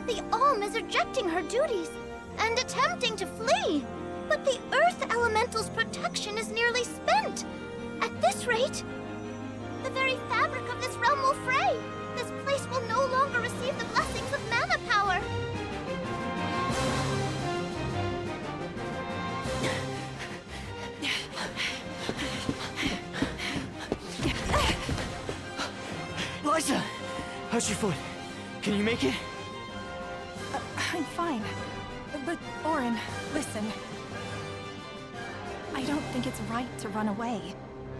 The Alm is rejecting her duties and attempting to flee. But the Earth Elemental's protection is nearly spent. At this rate, the very fabric of this realm will fray. This place will no longer receive the blessings of mana power. Liza! How's your foot? Can you make it? I'm fine. But, Auron, listen. I don't think it's right to run away.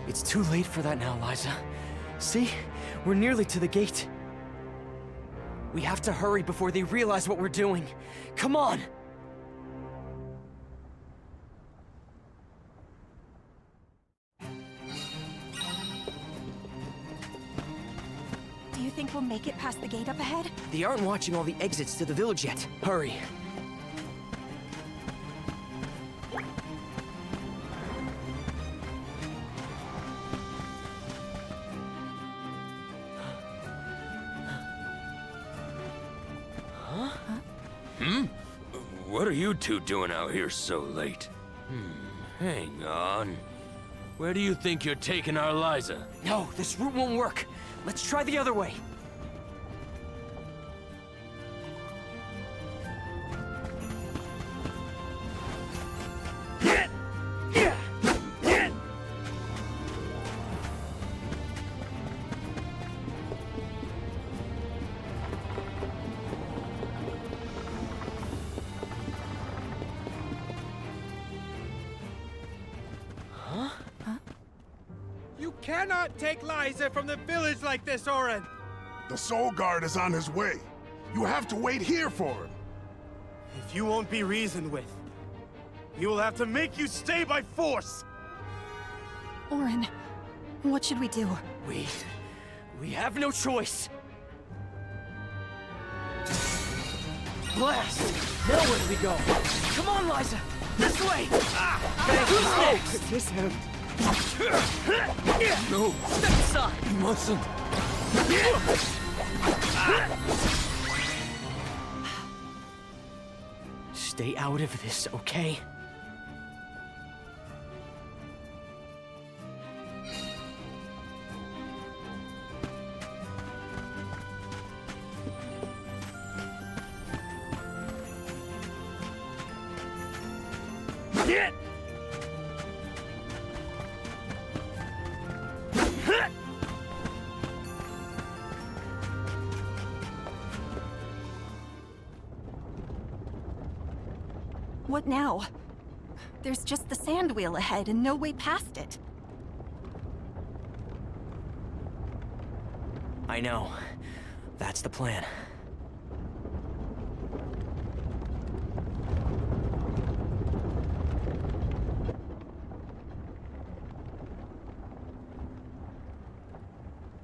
It's too late for that now, Liza. See? We're nearly to the gate. We have to hurry before they realize what we're doing. Come on! Do you think we'll make it past the gate up ahead? They aren't watching all the exits to the village yet. Hurry. What are you two doing out here so late? Hang on. Where do you think you're taking our Liza? No, this route won't work. Let's try the other way. You cannot take Liza from the village like this, Auron! The Soul Guard is on his way. You have to wait here for him. If you won't be reasoned with, we will have to make you stay by force! Auron, what should we do? We have no choice. Blast! Now where do we go? Come on, Liza! This way! Who's next? This him. No, Step aside! you mustn't. Stay out of this, okay? What now? There's just the sand wheel ahead and no way past it. I know. That's the plan.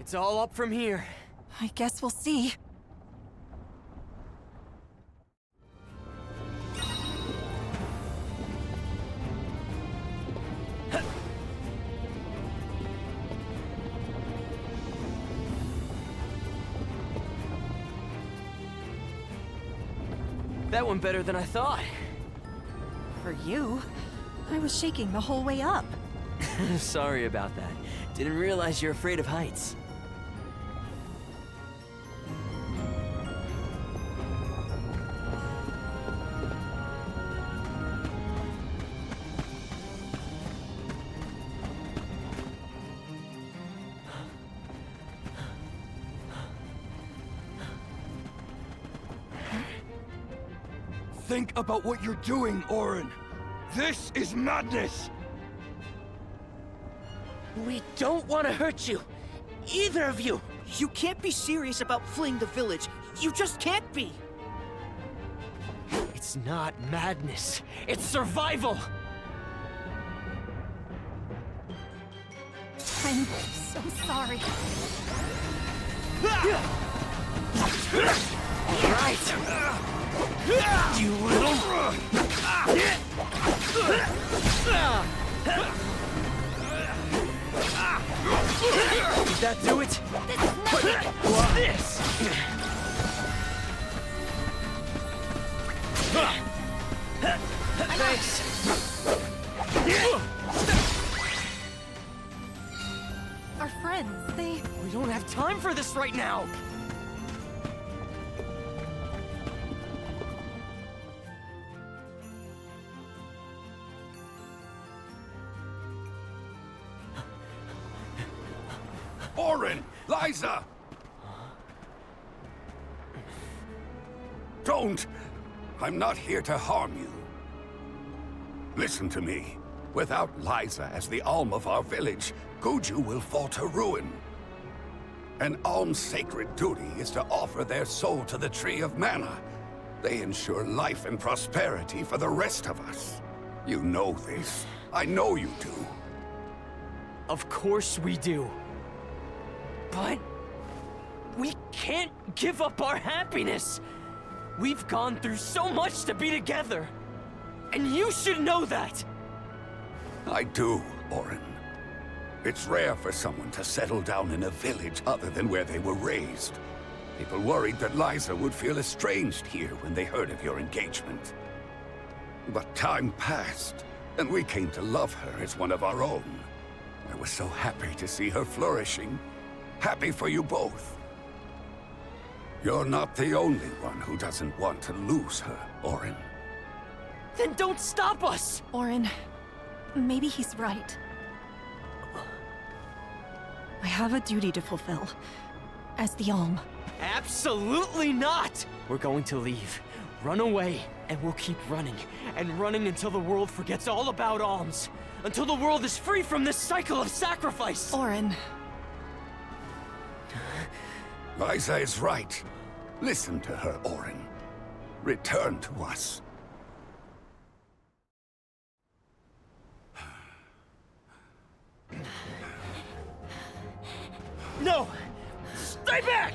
It's all up from here. I guess we'll see. That went better than I thought. For you, I was shaking the whole way up. Sorry about that. Didn't realize you're afraid of heights. think about what you're doing, Auron. This is madness! We don't want to hurt you. Either of you. You can't be serious about fleeing the village. You just can't be. It's not madness. It's survival. I'm so sorry. All right. You little... Did that do it? What's this? Thanks. Our friends, they... We don't have time for this right now. Auron! Liza! Don't! I'm not here to harm you. Listen to me. Without Liza as the Alm of our village, Guju will fall to ruin. An Alm's sacred duty is to offer their soul to the Tree of Mana. They ensure life and prosperity for the rest of us. You know this. I know you do. Of course we do. But... we can't give up our happiness! We've gone through so much to be together! And you should know that! I do, Auron. It's rare for someone to settle down in a village other than where they were raised. People worried that Liza would feel estranged here when they heard of your engagement. But time passed, and we came to love her as one of our own. I was so happy to see her flourishing. Happy for you both. You're not the only one who doesn't want to lose her, Auron. Then don't stop us! Auron, maybe he's right. I have a duty to fulfill. As the Alm. Absolutely not! We're going to leave. Run away, and we'll keep running. And running until the world forgets all about alms. Until the world is free from this cycle of sacrifice! Auron. Liza is right. Listen to her, Auron. Return to us. No! Stay back!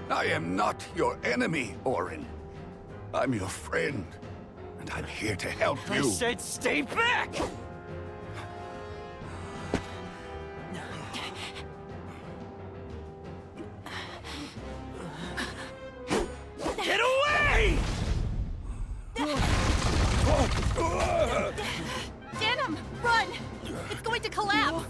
I am not your enemy, Auron. I'm your friend, and I'm here to help I you. said stay back! Get away! Denim, run! It's going to collapse!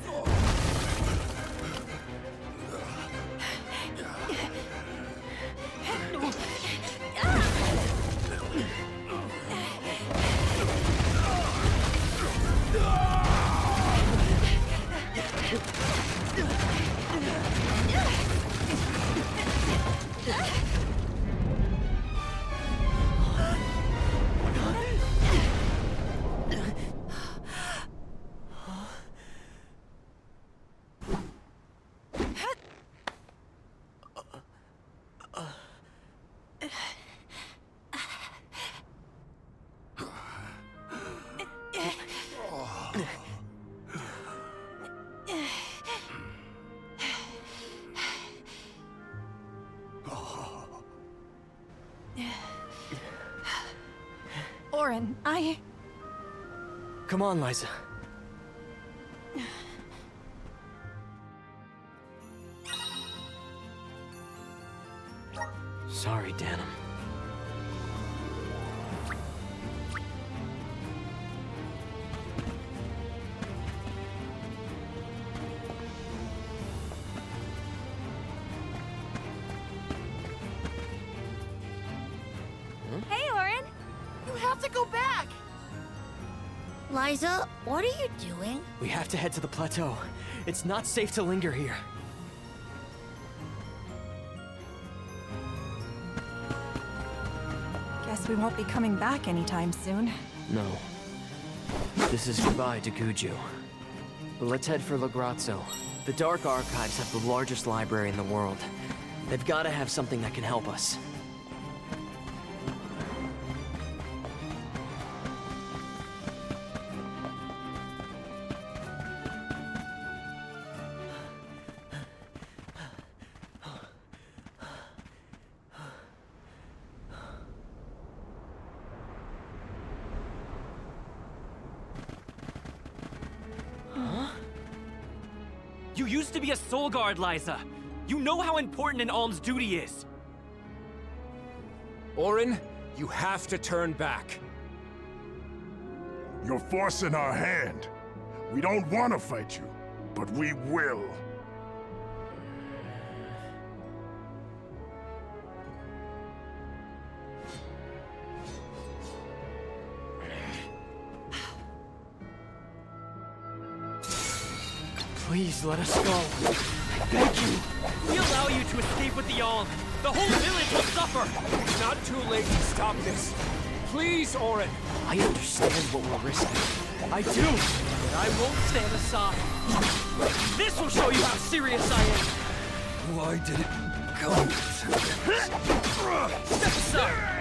Auron, Come on, Liza. Sorry, Denim. Hey, Auron! You have to go back! Liza, what are you doing? We have to head to the plateau. It's not safe to linger here. Guess we won't be coming back anytime soon. No. This is goodbye to Guju. But let's head for Lagrazzo. The Dark Archives have the largest library in the world. They've got to have something that can help us. You used to be a soul guard, Liza. You know how important an alm's duty is. Auron, you have to turn back. You're forcing our hand. We don't want to fight you, but we will. Please let us go. I beg you. We allow you to escape with the alm. The whole village will suffer. It's not too late to stop this. Please, Auron. I understand what we're risking. I do, but I won't stand aside. This will show you how serious I am. Why did it come to this? Step aside.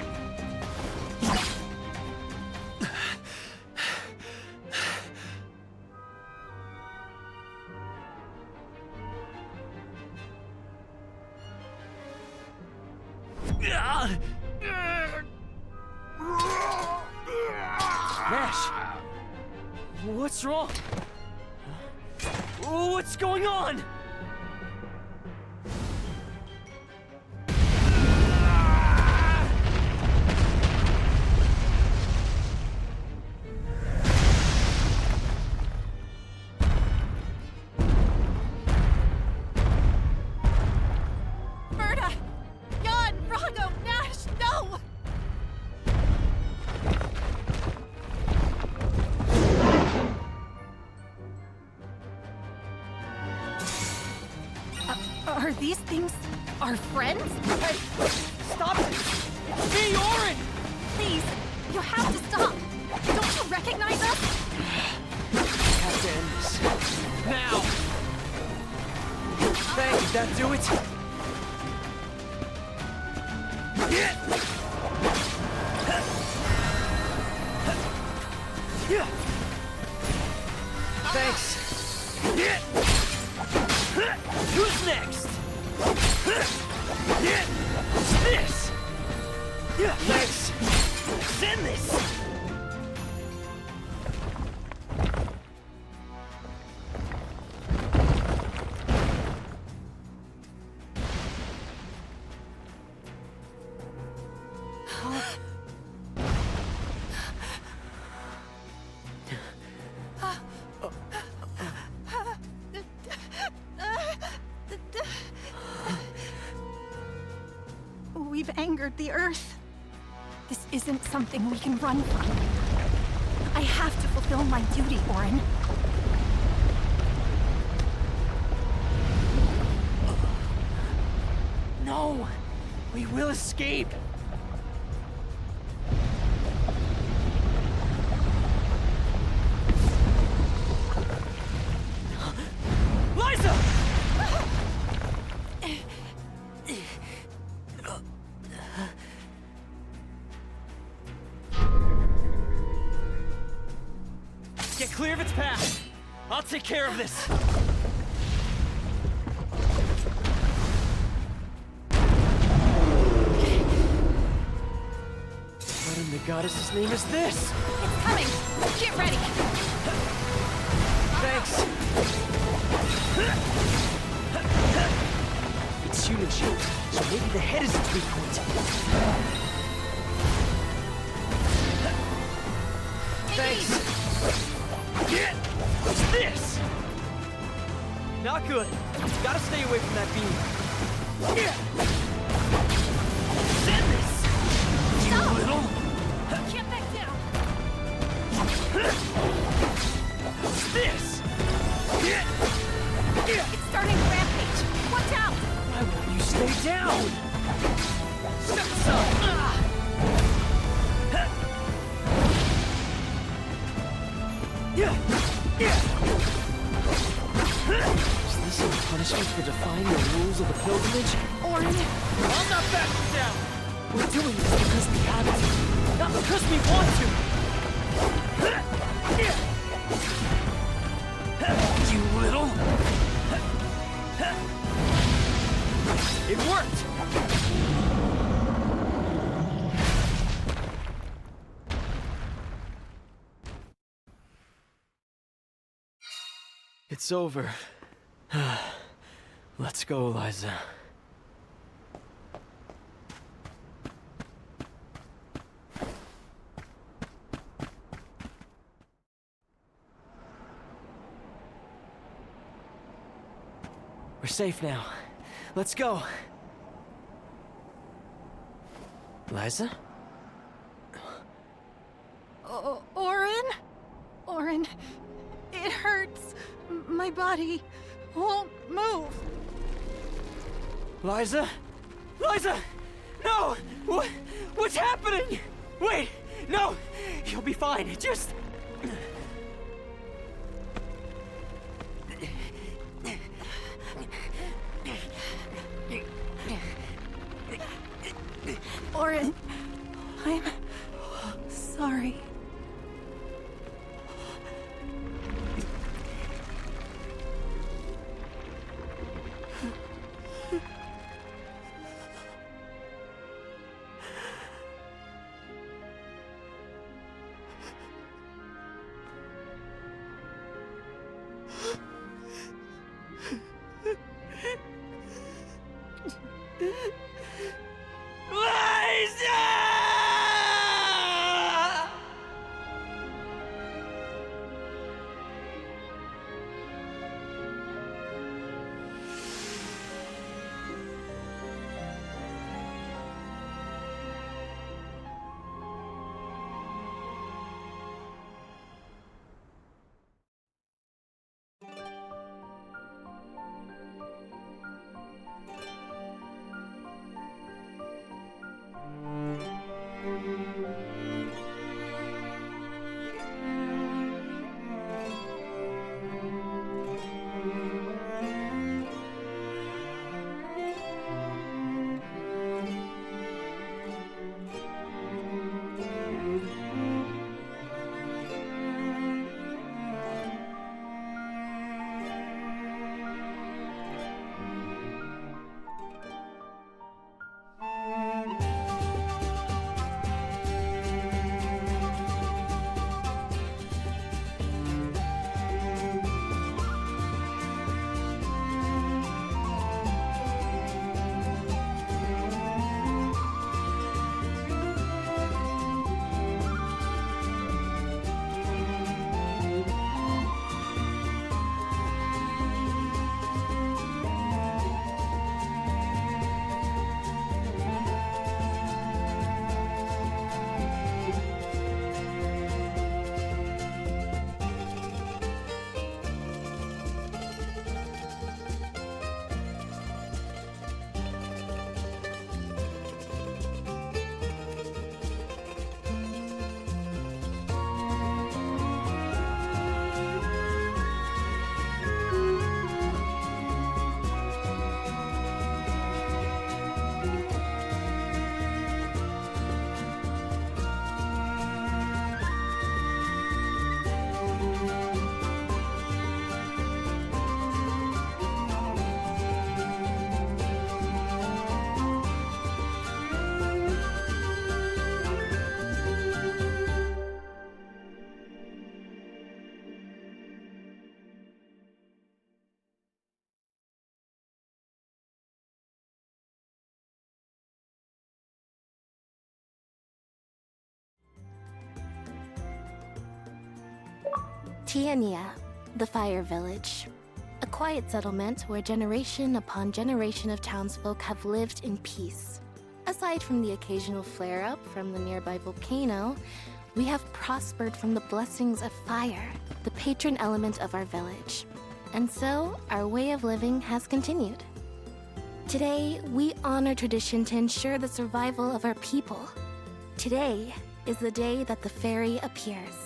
Nash! What's wrong? What's going on? Berta! Jan! Vrago! Nash! No! Are these things our friends? Hey, stop it! It's me, Auron! Please, you have to stop! Don't you recognize us? I have to end this. Now! Did that do it? Thanks. Who's next? What's this? Thanks. Send this! We've angered the Earth. This isn't something we can run from. I have to fulfill my duty, Auron. No! We will escape! Liza! Get clear of its path. I'll take care of this. What in the goddess's name is this? It's coming! Get ready! Thanks. It's human shaped, so maybe the head is its weak point. Thanks. What's this? Not good. Gotta stay away from that beam. Send this! Stop! Little. Get back down! What's this? It's starting a rampage! Watch out! Why won't you stay down? Step aside! cancel the pilgrimage? Orin, I'm not backing down! We're doing this because we have to, not because we want to! You little... It worked! It's over. Let's go, Liza. We're safe now. Let's go. Liza? Orin? Orin, it hurts. My body won't move. Liza? Liza! No! What's happening? Wait! No! You'll be fine. Just... Orin, I'm sorry. Tiania, the Fire Village. A quiet settlement where generation upon generation of townsfolk have lived in peace. Aside from the occasional flare-up from the nearby volcano, we have prospered from the blessings of fire, the patron element of our village. And so, our way of living has continued. Today, we honor tradition to ensure the survival of our people. Today is the day that the fairy appears.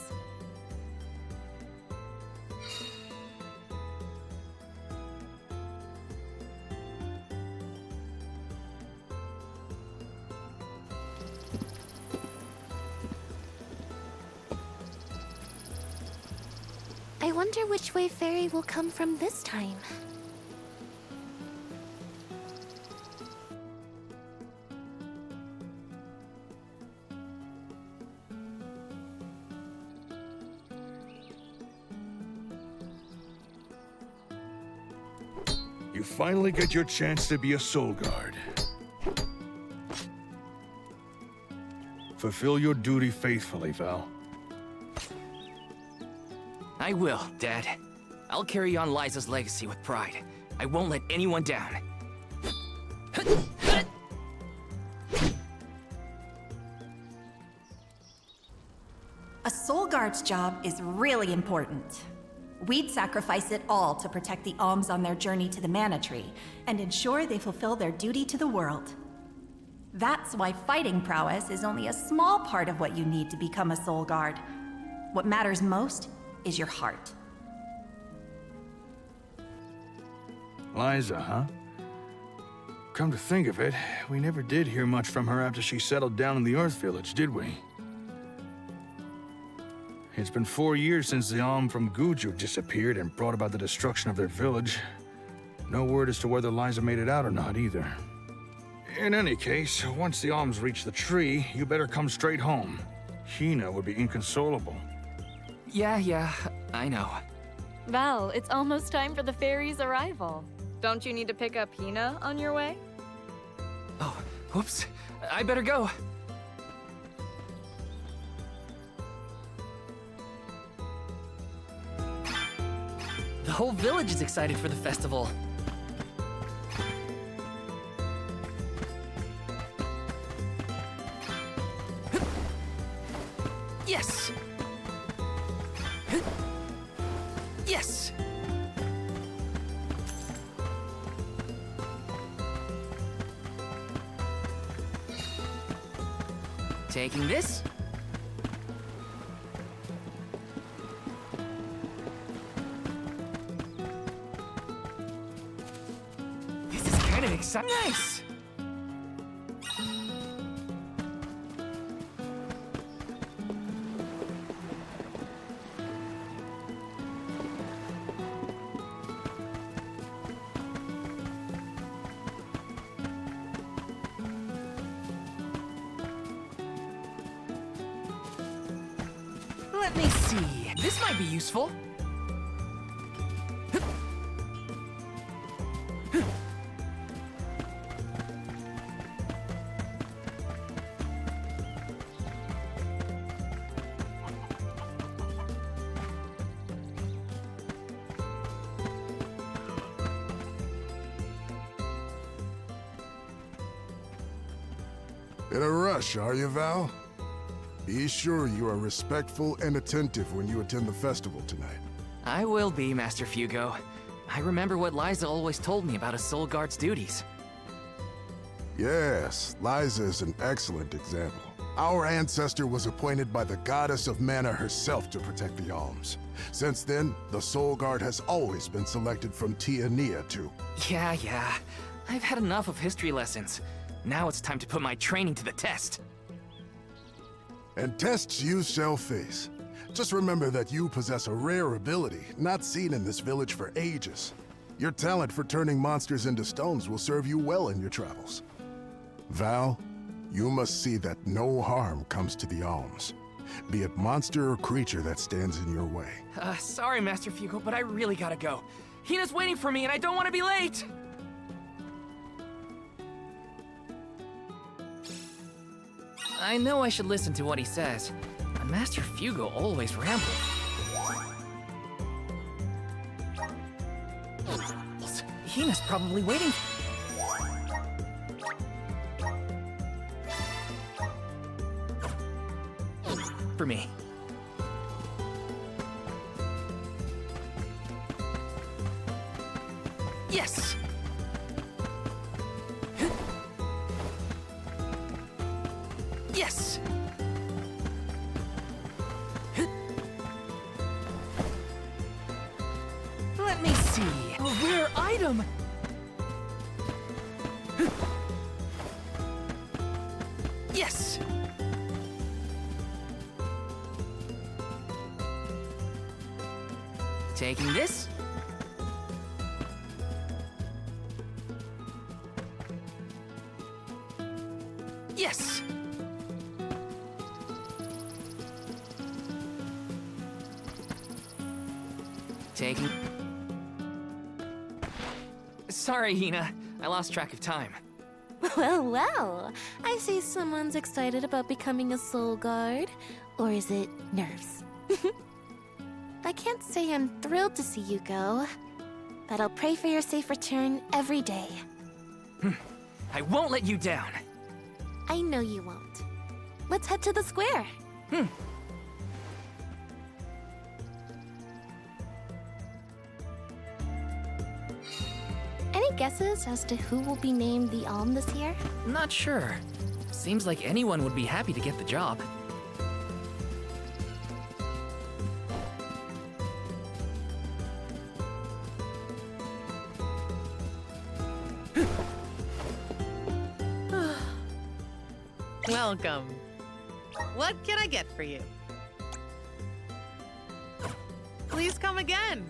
wonder which way Fairy will come from this time. You finally get your chance to be a Soul Guard. Fulfill your duty faithfully, Val. I will, Dad. I'll carry on Liza's legacy with pride. I won't let anyone down. A Soul Guard's job is really important. We'd sacrifice it all to protect the Alms on their journey to the Mana Tree and ensure they fulfill their duty to the world. That's why fighting prowess is only a small part of what you need to become a Soul Guard. What matters most is your heart. Liza, huh? Come to think of it, we never did hear much from her after she settled down in the Earth Village, did we? It's been 4 years since the Alm from Guju disappeared and brought about the destruction of their village. No word as to whether Liza made it out or not, either. In any case, once the Alms reach the tree, you better come straight home. Hina would be inconsolable. Yeah, I know. Val, it's almost time for the fairy's arrival. Don't you need to pick up Hina on your way? Oh, whoops. I better go. The whole village is excited for the festival. Yes! Yes! Taking this. This is kind of exciting. Nice! Let me see. This might be useful. In a rush, are you, Val? Be sure you are respectful and attentive when you attend the festival tonight. I will be, Master Fugo. I remember what Liza always told me about a Soul Guard's duties. Yes, Liza is an excellent example. Our ancestor was appointed by the goddess of mana herself to protect the Alms. Since then, the Soul Guard has always been selected from Tia Nia to... Yeah. I've had enough of history lessons. Now it's time to put my training to the test. And tests you shall face. Just remember that you possess a rare ability, not seen in this village for ages. Your talent for turning monsters into stones will serve you well in your travels. Val, you must see that no harm comes to the Alms, be it monster or creature that stands in your way. Sorry, Master Fugo, but I really gotta go. Hina's waiting for me and I don't want to be late! I know I should listen to what he says, but Master Fugo always rambles. Hina's probably waiting for me. Yes! Yes! Let me see. A rare item! Yes! Taking this. Yes! Taking... Sorry, Hina. I lost track of time. Well, well. I see someone's excited about becoming a soul guard. Or is it nerves? I can't say I'm thrilled to see you go, but I'll pray for your safe return every day. I won't let you down. I know you won't. Let's head to the square. Any guesses as to who will be named the Alm this year? Not sure. Seems like anyone would be happy to get the job. Welcome. What can I get for you? Please come again.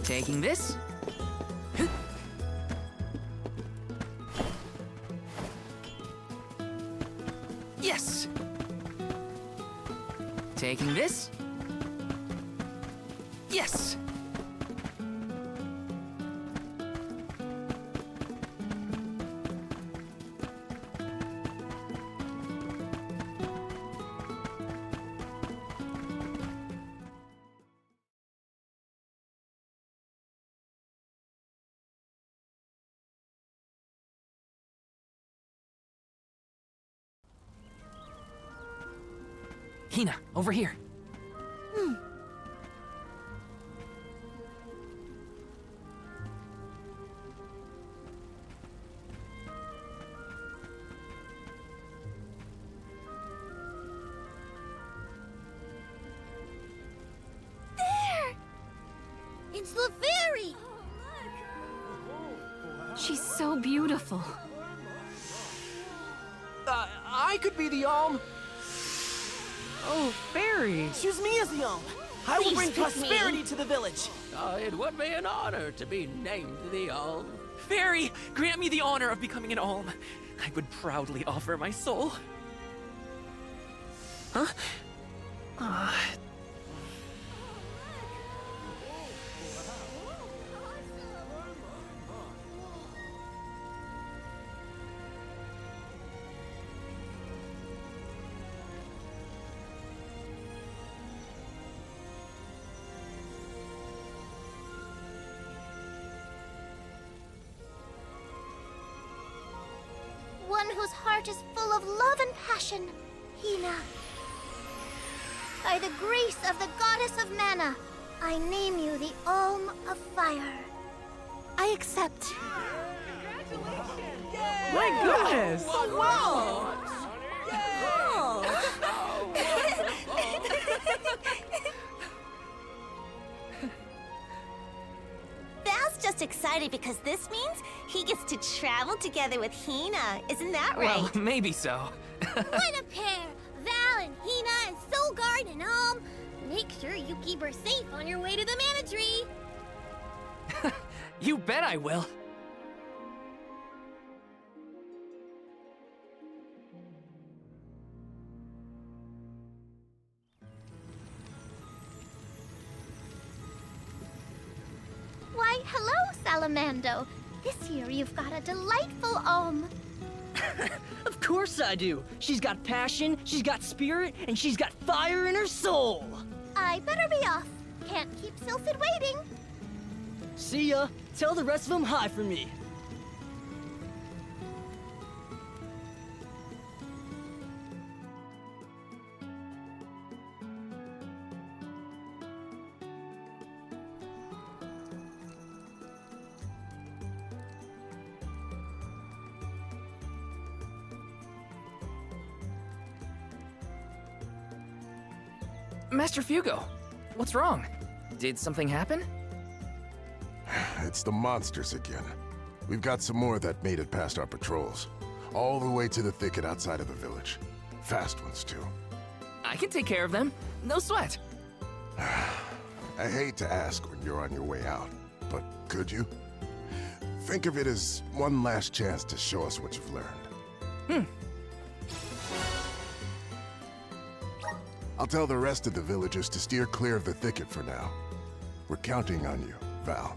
Taking this. Yes! Taking this. Yes! Hina, over here. It's Lefairy! She's so beautiful. I could be the Alm. Oh, Fairy. Choose me as the Alm. I will Please bring pick me. prosperity to the village. It would be an honor to be named the Alm. Fairy, grant me the honor of becoming an Alm. I would proudly offer my soul. Huh? One whose heart is full of love and passion, Hina. By the grace of the goddess of mana, I name you the Alm of Fire. I accept. My goodness. Val's just excited because this means he gets to travel together with Hina. Isn't that right? Well, maybe so. What a pair! Val and Hina and Soulguard and Alm. Make sure you keep her safe on your way to the Mana Tree. You bet I will. Why, hello, Salamando. This year you've got a delightful Alm. Of course I do. She's got passion, she's got spirit, and she's got fire in her soul. I better be off. Can't keep Sylphid waiting. See ya. Tell the rest of them hi for me. Master Fugo, what's wrong? Did something happen? It's the monsters again. We've got some more that made it past our patrols. All the way to the thicket outside of the village. Fast ones, too. I can take care of them. No sweat. I hate to ask when you're on your way out, but could you? Think of it as one last chance to show us what you've learned. I'll tell the rest of the villagers to steer clear of the thicket for now. We're counting on you, Val.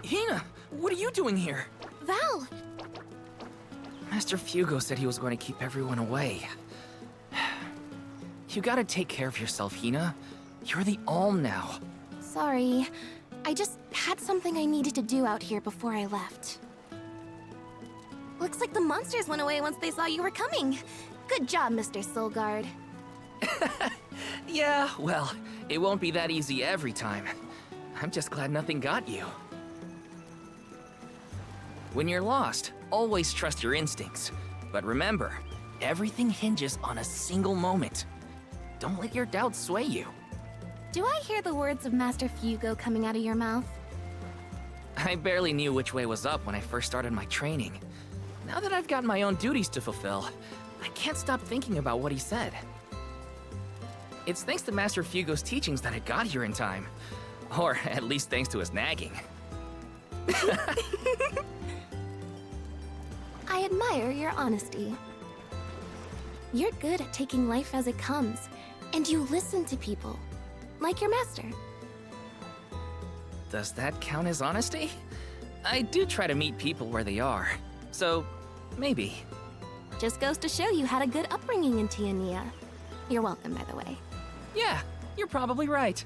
Hina, what are you doing here? Val! Master Fugo said he was going to keep everyone away. You gotta take care of yourself, Hina. You're the Alm now. Sorry. I just had something I needed to do out here before I left. Looks like the monsters went away once they saw you were coming. Good job, Mr. Soulguard. Yeah, well, it won't be that easy every time. I'm just glad nothing got you. When you're lost, always trust your instincts. But remember, everything hinges on a single moment. Don't let your doubts sway you. Do I hear the words of Master Fugo coming out of your mouth? I barely knew which way was up when I first started my training. Now that I've got my own duties to fulfill, I can't stop thinking about what he said. It's thanks to Master Fugo's teachings that I got here in time. Or at least thanks to his nagging. I admire your honesty. You're good at taking life as it comes, and you listen to people, like your master. Does that count as honesty? I do try to meet people where they are, so maybe. Just goes to show you had a good upbringing in Tiania. You're welcome, by the way. Yeah, you're probably right.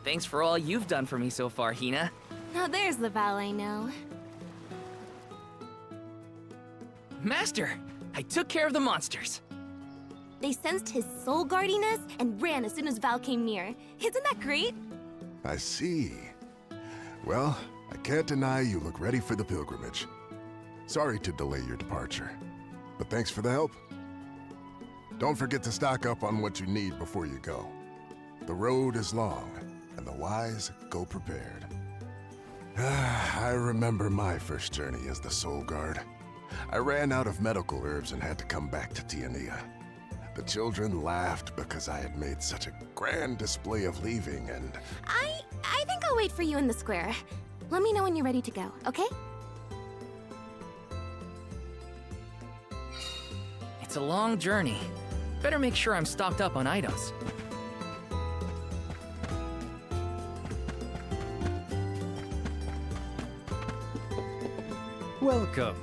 Thanks for all you've done for me so far, Hina. Now there's the Val I know. Master, I took care of the monsters. They sensed his soul guardiness and ran as soon as Val came near. Isn't that great? I see. Well, I can't deny you look ready for the pilgrimage. Sorry to delay your departure, but thanks for the help. Don't forget to stock up on what you need before you go. The road is long, and the wise go prepared. I remember my first journey as the Soul Guard. I ran out of medical herbs and had to come back to Tiania. The children laughed because I had made such a grand display of leaving, and... I think I'll wait for you in the square. Let me know when you're ready to go, okay? It's a long journey. Better make sure I'm stocked up on items. Welcome.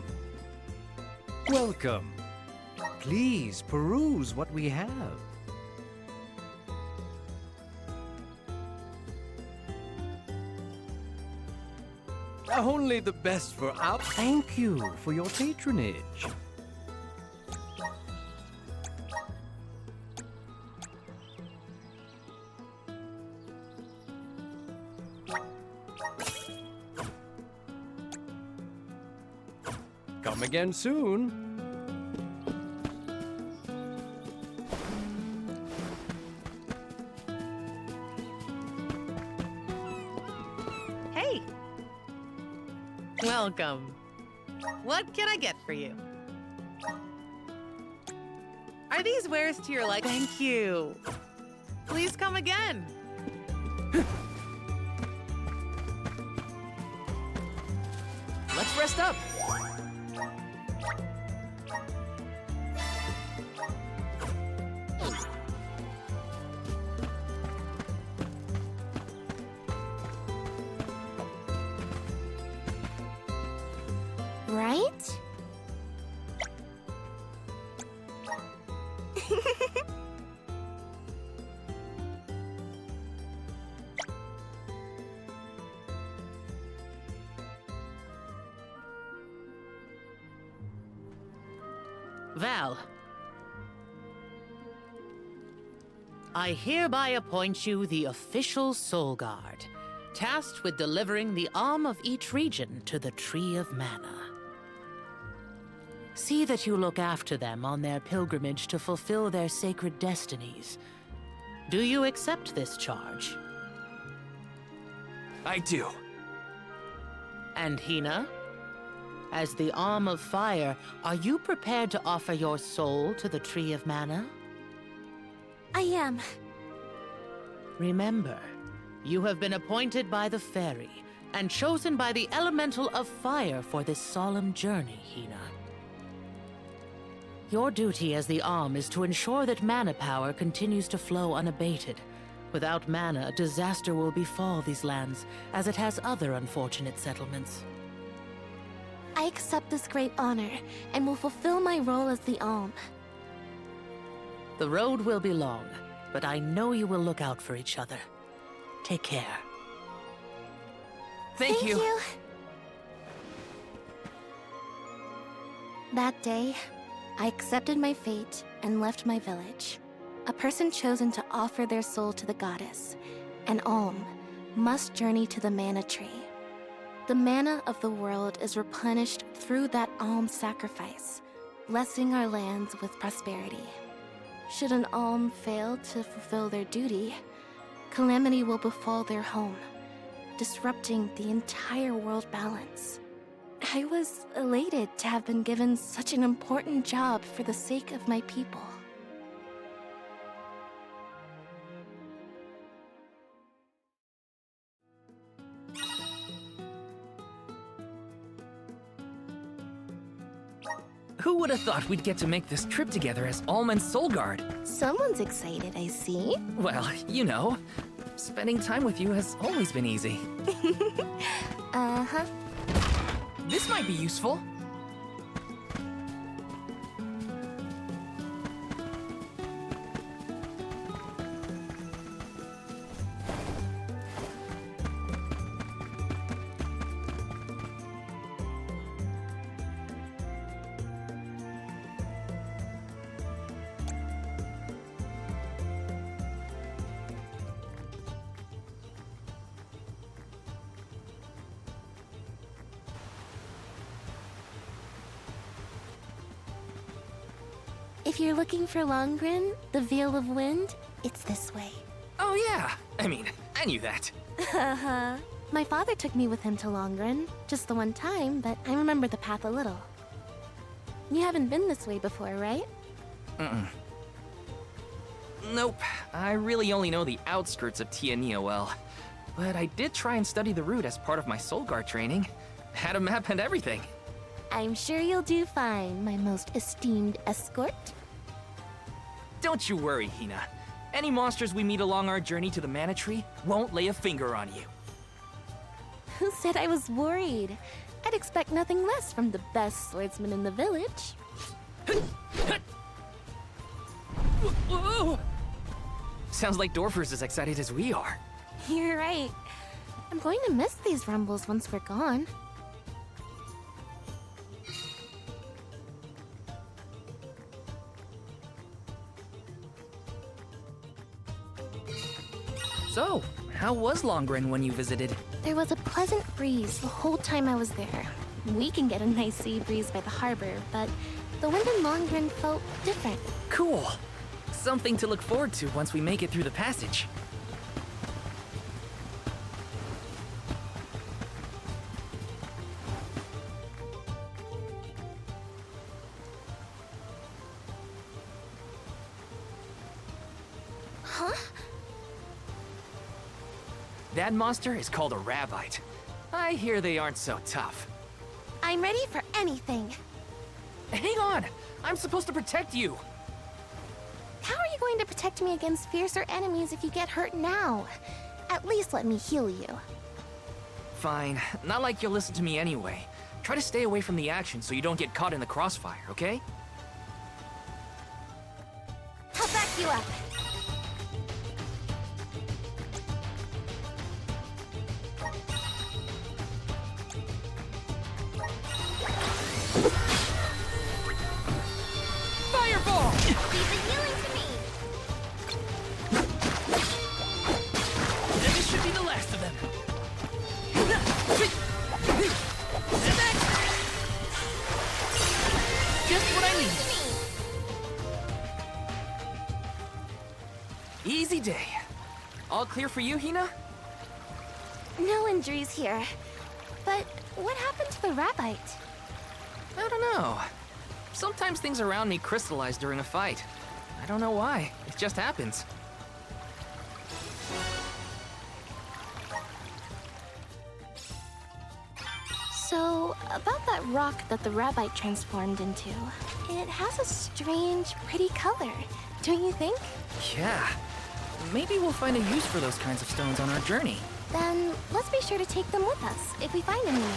Welcome. Please peruse what we have. Only the best for our... Thank you for your patronage. Come again soon. Hey! Welcome. What can I get for you? Are these wares to your liking? Thank you. Please come again. Let's rest up. Right? Val, I hereby appoint you the official Soul Guard, tasked with delivering the arm of each region to the Tree of Mana. See that you look after them on their pilgrimage to fulfill their sacred destinies. Do you accept this charge? I do. And Hina? As the Arm of Fire, are you prepared to offer your soul to the Tree of Mana? I am. Remember, you have been appointed by the Fairy and chosen by the Elemental of Fire for this solemn journey, Hina. Your duty as the Arm is to ensure that mana power continues to flow unabated. Without mana, a disaster will befall these lands, as it has other unfortunate settlements. I accept this great honor and will fulfill my role as the Alm. The road will be long, but I know you will look out for each other. Take care. Thank you. That day, I accepted my fate and left my village. A person chosen to offer their soul to the goddess, an Alm, must journey to the Mana Tree. The mana of the world is replenished through that Alm sacrifice, blessing our lands with prosperity. Should an Alm fail to fulfill their duty, calamity will befall their home, disrupting the entire world balance. I was elated to have been given such an important job for the sake of my people. Who would have thought we'd get to make this trip together as Alm and Soul Guard? Someone's excited, I see. Well, you know, spending time with you has always been easy. Uh-huh. This might be useful. If you're looking for Longren, the Veil of Wind, it's this way. Oh yeah, I mean, I knew that. Haha. My father took me with him to Longren, just the one time, but I remember the path a little. You haven't been this way before, right? Nope, I really only know the outskirts of Tiania well. But I did try and study the route as part of my Soul Guard training. Had a map and everything. I'm sure you'll do fine, my most esteemed escort. Don't you worry, Hina. Any monsters we meet along our journey to the Mana Tree won't lay a finger on you. Who said I was worried? I'd expect nothing less from the best swordsman in the village. Sounds like Dorfer's as excited as we are. You're right. I'm going to miss these rumbles once we're gone. So, how was Longren when you visited? There was a pleasant breeze the whole time I was there. We can get a nice sea breeze by the harbor, but the wind in Longren felt different. Cool. Something to look forward to once we make it through the passage. Huh? That monster is called a Rabbite. I hear they aren't so tough. I'm ready for anything. Hang on! I'm supposed to protect you! How are you going to protect me against fiercer enemies if you get hurt now? At least let me heal you. Fine. Not like you'll listen to me anyway. Try to stay away from the action so you don't get caught in the crossfire, okay? I'll back you up. Fireball! Keep it healing to me. This should be the last of them. Just what I need. Easy day. All clear for you, Hina? No injuries here. But what happened to the Rabbite? I don't know. Sometimes things around me crystallize during a fight. I don't know why. It just happens. So, about that rock that the Rabbite transformed into, it has a strange, pretty color, don't you think? Yeah. Maybe we'll find a use for those kinds of stones on our journey. Then, let's be sure to take them with us, if we find any more.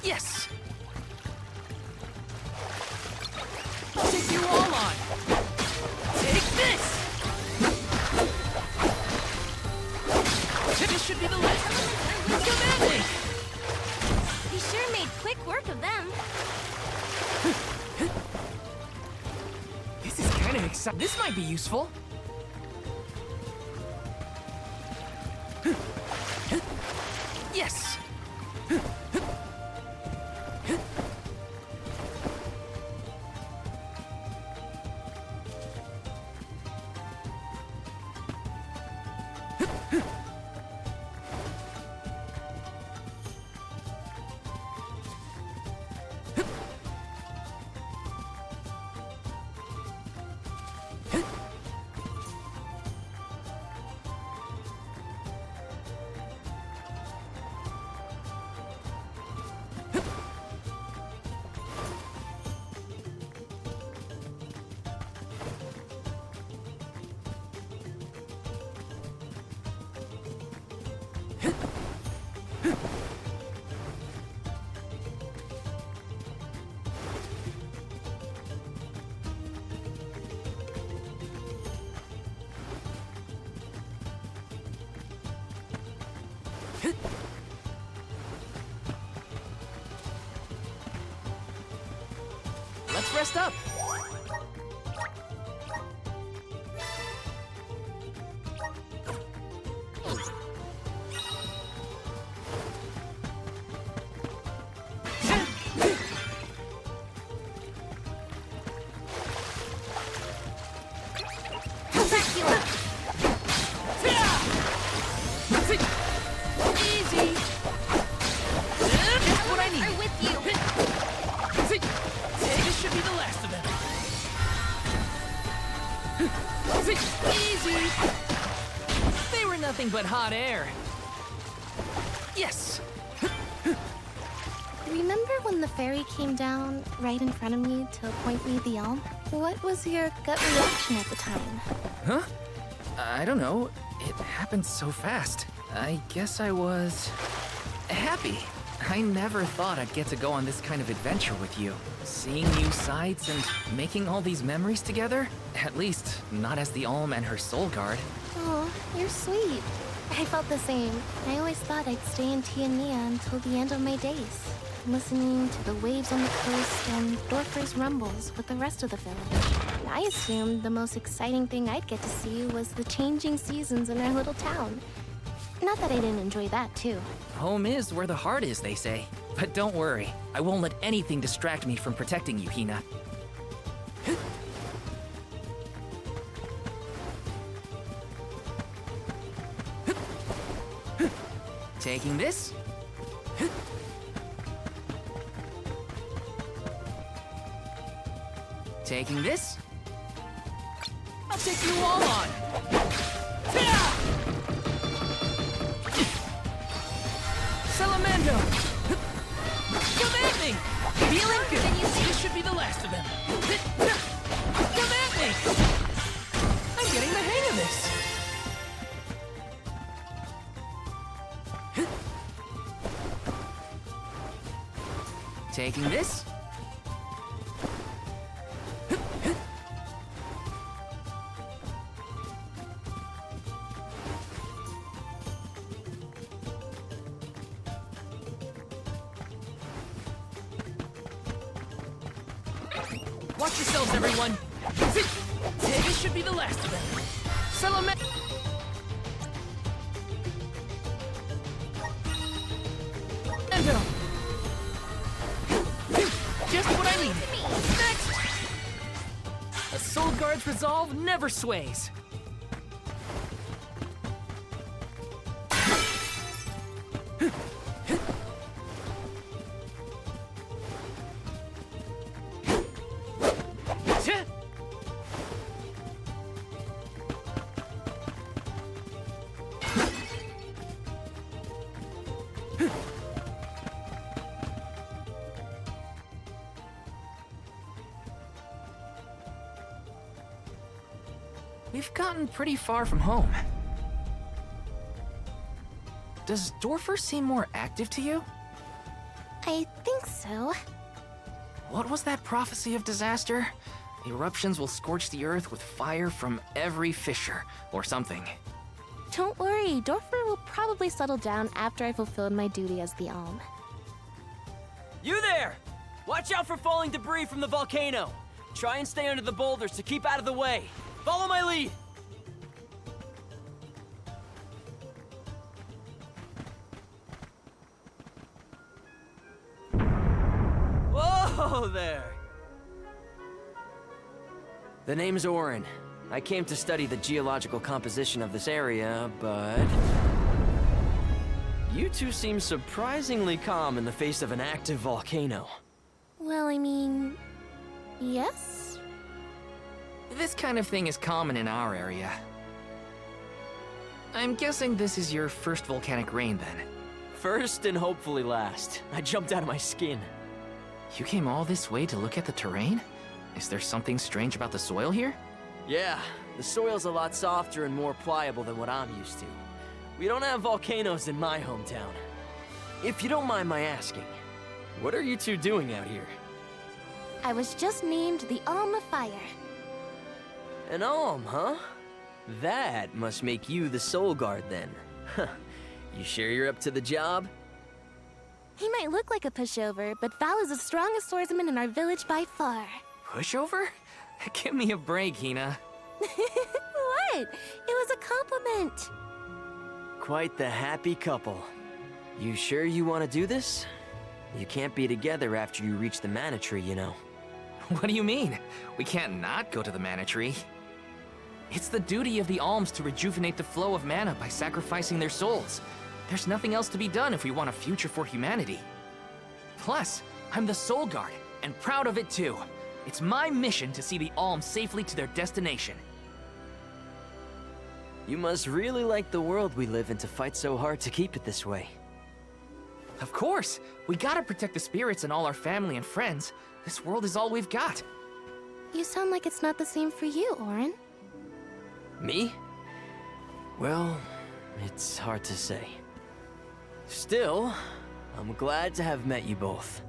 Yes! I'll take you all on! Take this! This should be the last. Commanding! He sure made quick work of them. This is kind of exciting. This might be useful. Yes! Let's rest up. Easy. Just what I need. Are with you. This should be the last of them. Easy. They were nothing but hot air. Yes. Remember when the fairy came down right in front of me to point me the elm? What was your gut reaction at the time? Huh? I don't know. It happened so fast. I guess I was happy. I never thought I'd get to go on this kind of adventure with you. Seeing new sights and making all these memories together? At least, not as the Alm and her soul guard. Oh, you're sweet. I felt the same. I always thought I'd stay in Tiania until the end of my days, listening to the waves on the coast and Dorfer's rumbles with the rest of the village. I assumed the most exciting thing I'd get to see was the changing seasons in our little town. Not that I didn't enjoy that, too. Home is where the heart is, they say. But don't worry, I won't let anything distract me from protecting you, Hina. Taking this. Taking this. I'll take you all on! Salamando! Come at me! Feeling good! This should be the last of them! Come at me! I'm getting the hang of this! Taking this. Watch yourselves, everyone! This should be the last of them! Salamando! Just what I needed! Next! A Soul Guard's resolve never sways! We've gotten pretty far from home. Does Dorfer seem more active to you? I think so. What was that prophecy of disaster? Eruptions will scorch the earth with fire from every fissure, or something. Don't worry, Dorfer will probably settle down after I fulfilled my duty as the Alm. You there! Watch out for falling debris from the volcano! Try and stay under the boulders to keep out of the way! Follow my lead! Whoa there! The name's Orin. I came to study the geological composition of this area, but... You two seem surprisingly calm in the face of an active volcano. Well, I mean... yes? This kind of thing is common in our area. I'm guessing this is your first volcanic rain, then. First and hopefully last. I jumped out of my skin. You came all this way to look at the terrain? Is there something strange about the soil here? Yeah, the soil's a lot softer and more pliable than what I'm used to. We don't have volcanoes in my hometown. If you don't mind my asking, what are you two doing out here? I was just named the Alm of Fire. An Alm, huh? That must make you the Soul Guard then. Huh. You sure you're up to the job? He might look like a pushover, but Val is the strongest swordsman in our village by far. Pushover? Give me a break, Hina. What? It was a compliment. Quite the happy couple. You sure you want to do this? You can't be together after you reach the Mana Tree, you know. What do you mean? We can't not go to the Mana Tree. It's the duty of the Alms to rejuvenate the flow of mana by sacrificing their souls. There's nothing else to be done if we want a future for humanity. Plus, I'm the Soul Guard, and proud of it too. It's my mission to see the Alms safely to their destination. You must really like the world we live in to fight so hard to keep it this way. Of course! We gotta protect the spirits and all our family and friends. This world is all we've got. You sound like it's not the same for you, Orin. Me? Well, it's hard to say. Still, I'm glad to have met you both.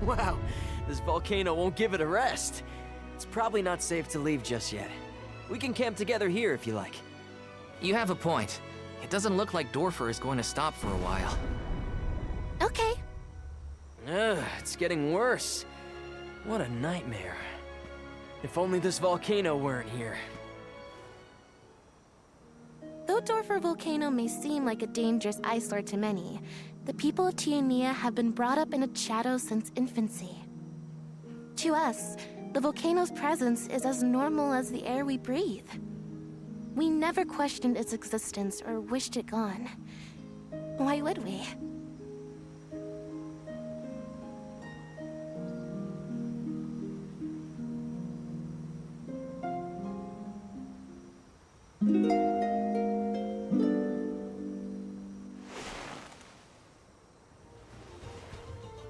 Wow, this volcano won't give it a rest. It's probably not safe to leave just yet. We can camp together here if you like. You have a point. It doesn't look like Dorfer is going to stop for a while. Okay. Ugh, it's getting worse. What a nightmare. If only this volcano weren't here. Though Dorfer Volcano may seem like a dangerous eyesore to many, the people of Tiania have been brought up in its shadow since infancy. To us, the volcano's presence is as normal as the air we breathe. We never questioned its existence or wished it gone. Why would we?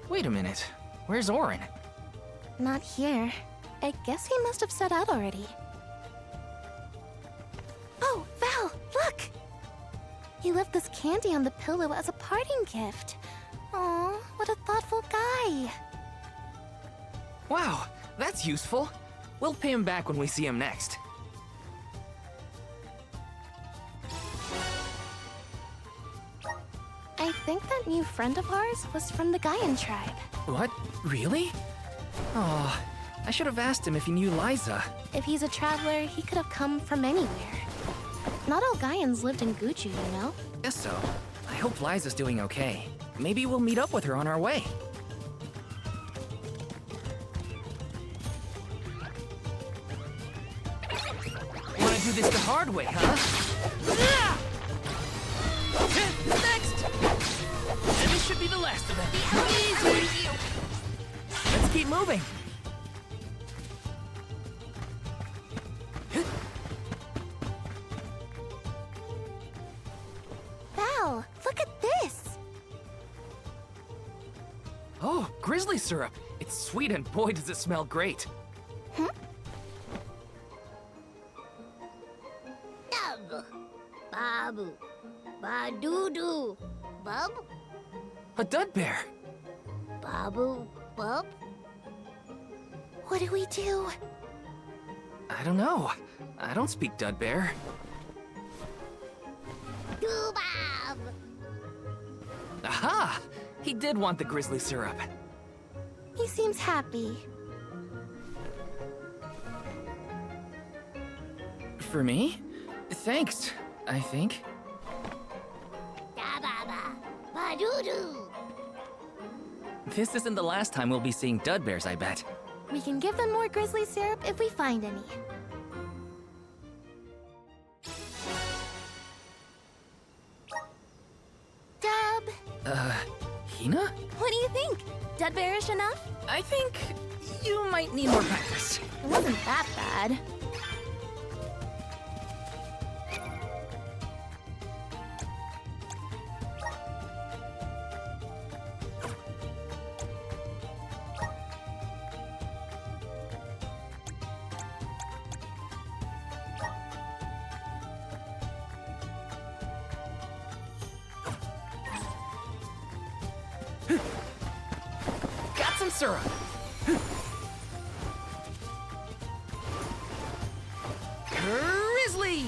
Wait a minute. Where's Auron? Not here. I guess he must have set out already. Oh, Val, look! He left this candy on the pillow as a parting gift. Aw, what a thoughtful guy. Wow, that's useful. We'll pay him back when we see him next. I think that new friend of ours was from the Gaian tribe. What? Really? Oh, I should have asked him if he knew Liza. If he's a traveler, he could have come from anywhere. Not all Gaians lived in Guju, you know? Guess so. I hope Liza's doing okay. Maybe we'll meet up with her on our way. Wanna do this the hard way, huh? Next! And this should be the last of them. Easy! Let's keep moving. Val, look at this! Oh, grizzly syrup. It's sweet and boy does it smell great. Dub, Babu, Ba-doo-doo, Bub, A dud bear. Babu, Bub. What do we do? I don't know. I don't speak dud bear. Doo-bab. Aha! He did want the grizzly syrup. He seems happy. For me? Thanks, I think. Da-ba-ba, ba-doo-doo. This isn't the last time we'll be seeing dud bears, I bet. We can give them more grizzly syrup if we find any. Dub! Hina? What do you think? Dud bearish enough? I think you might need more practice. It wasn't that bad. Got some syrup. Grizzly!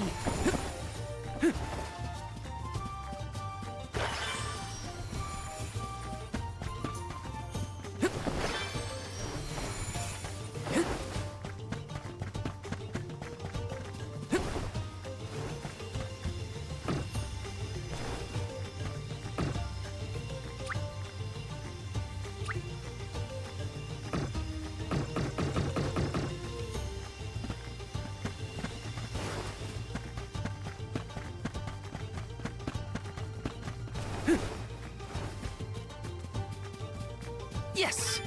Yes!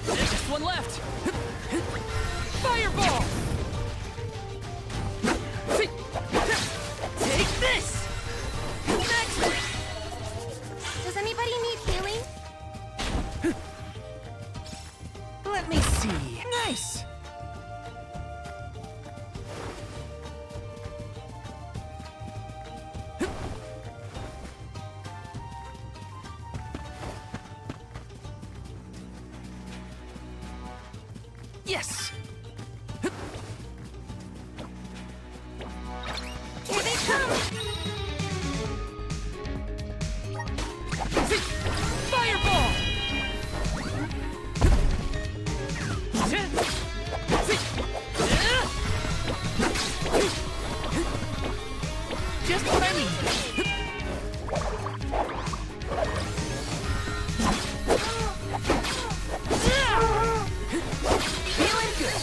There's just one left. Fireball! Take this! Next! Does anybody need healing? Let me see. Nice! Yes! Here they come! Fireball! Just what I need. Feeling good.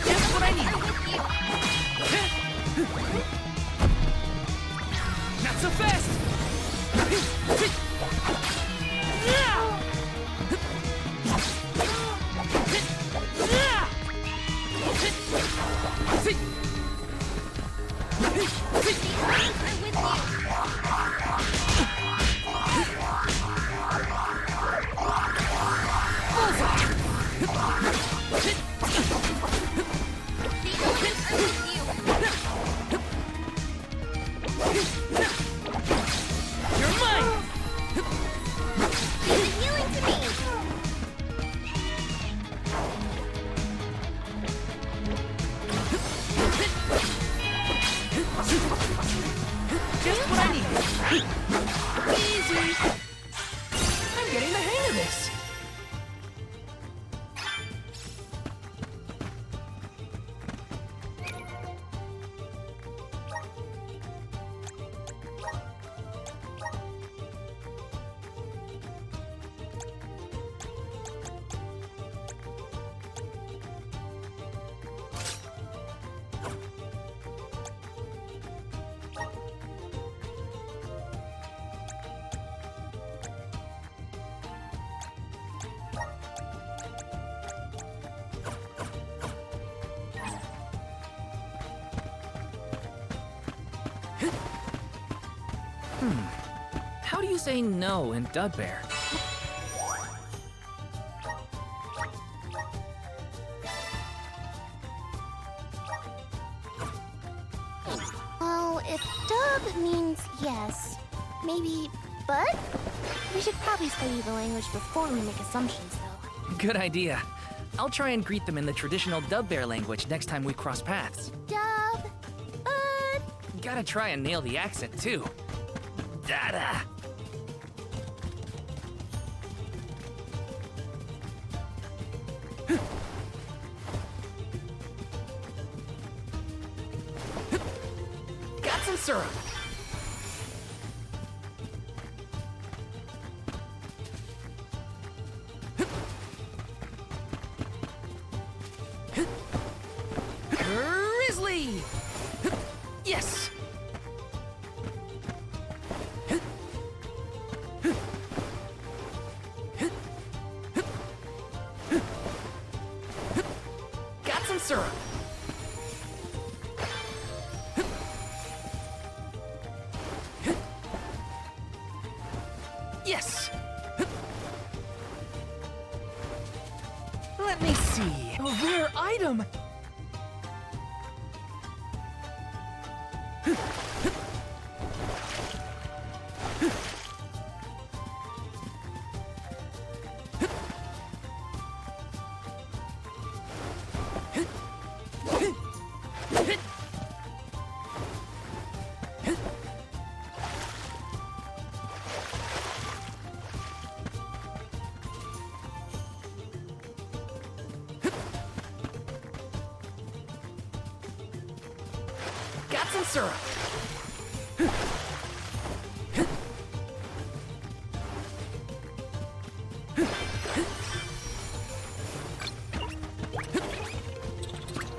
Just what I need. Not so fast! You're mine! It's healing to me. Just what I need. Easy. I'm getting the hang of this. How do you say no in Dudbear? Well, if dub means yes, maybe but? We should probably study the language before we make assumptions, though. Good idea. I'll try and greet them in the traditional Dudbear language next time we cross paths. Dub, bud. Gotta try and nail the accent, too. Dada! Got some syrup! Grizzly! Yes! Got some syrup! Yes! Let me see. A rare item. Got some syrup!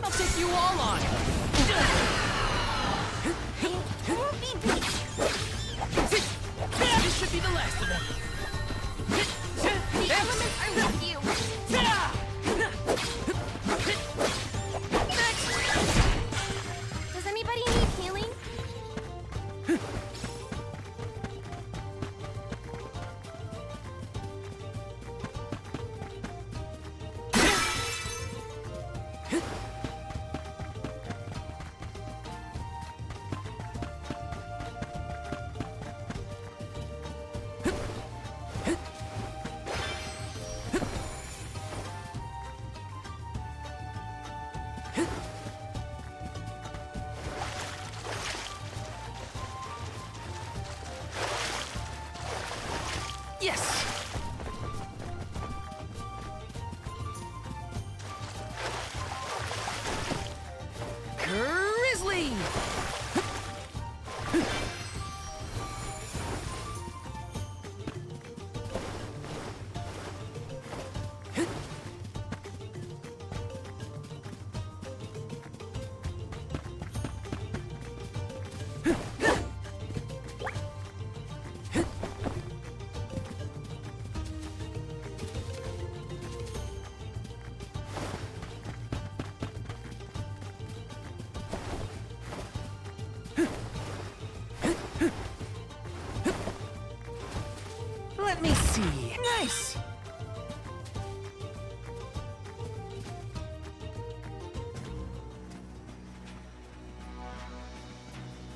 I'll take you all on. This should be the last of them. The elements are with you. Does anybody need healing?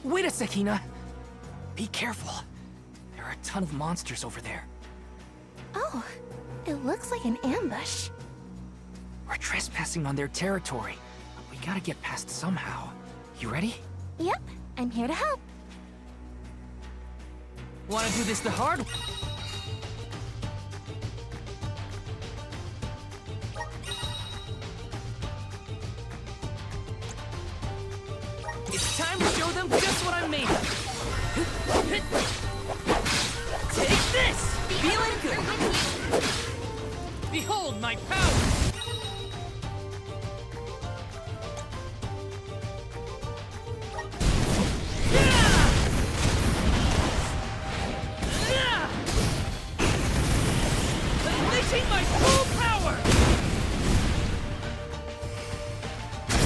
Wait a sec, Hina. Be careful. There are a ton of monsters over there. Oh, it looks like an ambush. We're trespassing on their territory. We gotta get past somehow. You ready? Yep, I'm here to help. Wanna do this the hard way? It's time to show them just what I'm made of. Take this! Feeling good! Behold my power! Unleashing my full power!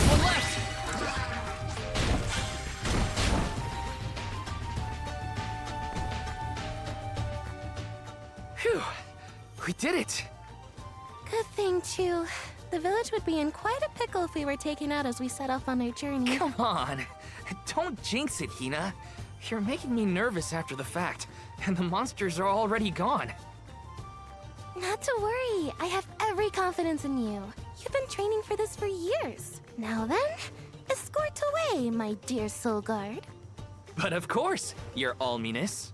One left! Phew! We did it! Good thing, too. The village would be in quite a pickle if we were taken out as we set off on our journey. Come on! Don't jinx it, Hina. You're making me nervous after the fact, and the monsters are already gone. Not to worry. I have every confidence in you. You've been training for this for years. Now then, escort away, my dear Soul Guard. But of course, your alminess.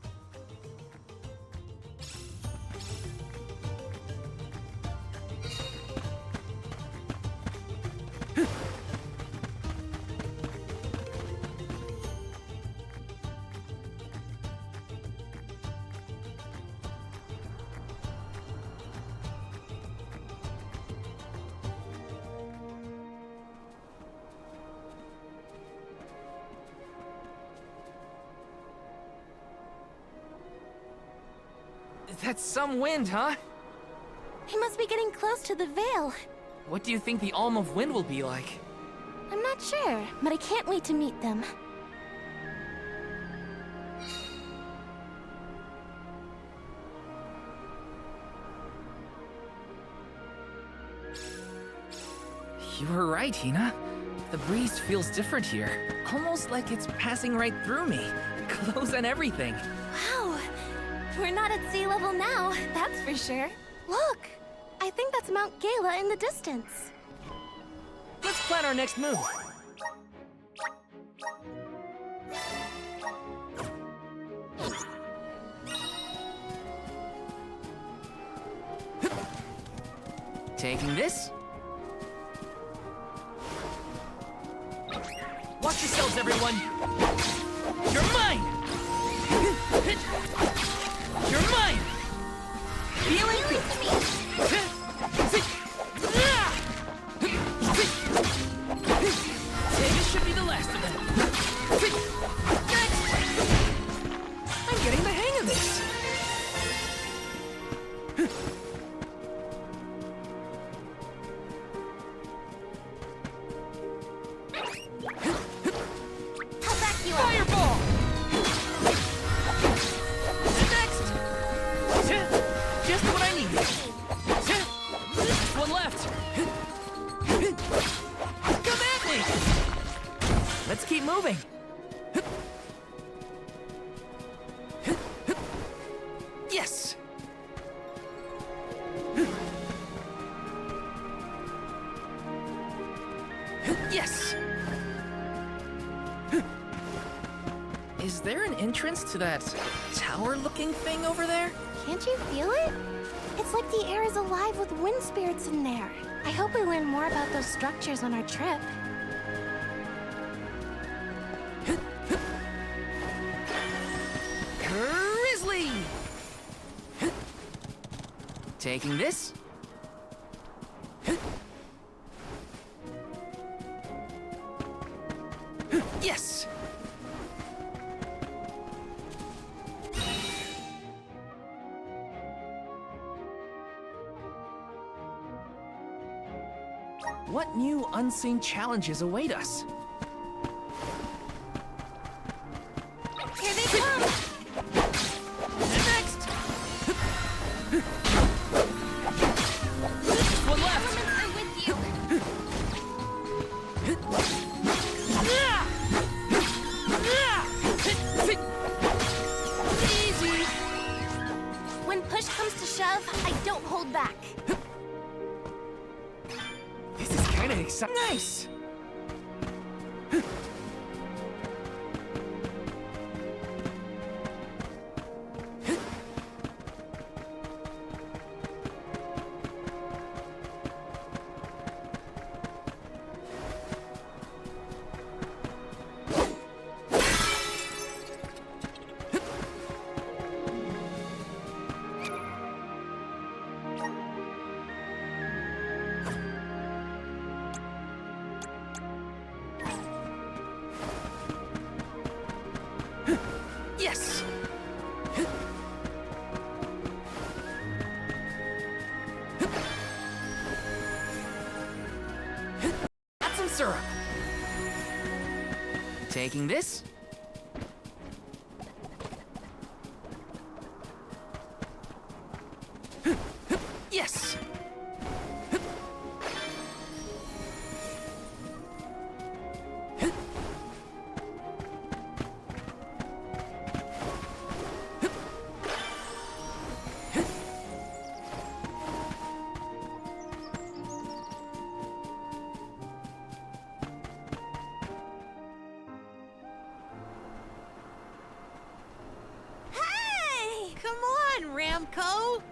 That's some wind, huh? We must be getting close to the Veil. What do you think the Alm of Wind will be like? I'm not sure, but I can't wait to meet them. You were right, Hina. The breeze feels different here. Almost like it's passing right through me. Clothes and everything. Wow! We're not at sea level now, that's for sure. Look! I think that's Mount Gala in the distance. Let's plan our next move. Taking this? Watch yourselves, everyone! You're mine! You're mine! Feeling good! This should be the last of them. I'm getting the hang of this! I'll back you up. Fireball! Next! Just what I need. One left. Come at me! Let's keep moving. Yes! Yes! Is there an entrance to that tower-looking thing over there? Can't you feel it? It's like the air is alive with wind spirits in there. I hope we learn more about those structures on our trip. Grizzly! Taking this? Yes! What new unseen challenges await us? Here they come! Next! One left! Elements are with you. kinda exciting. Nice! Yes! Got some syrup. Taking this. Yes! Hey! Come on, Ramco!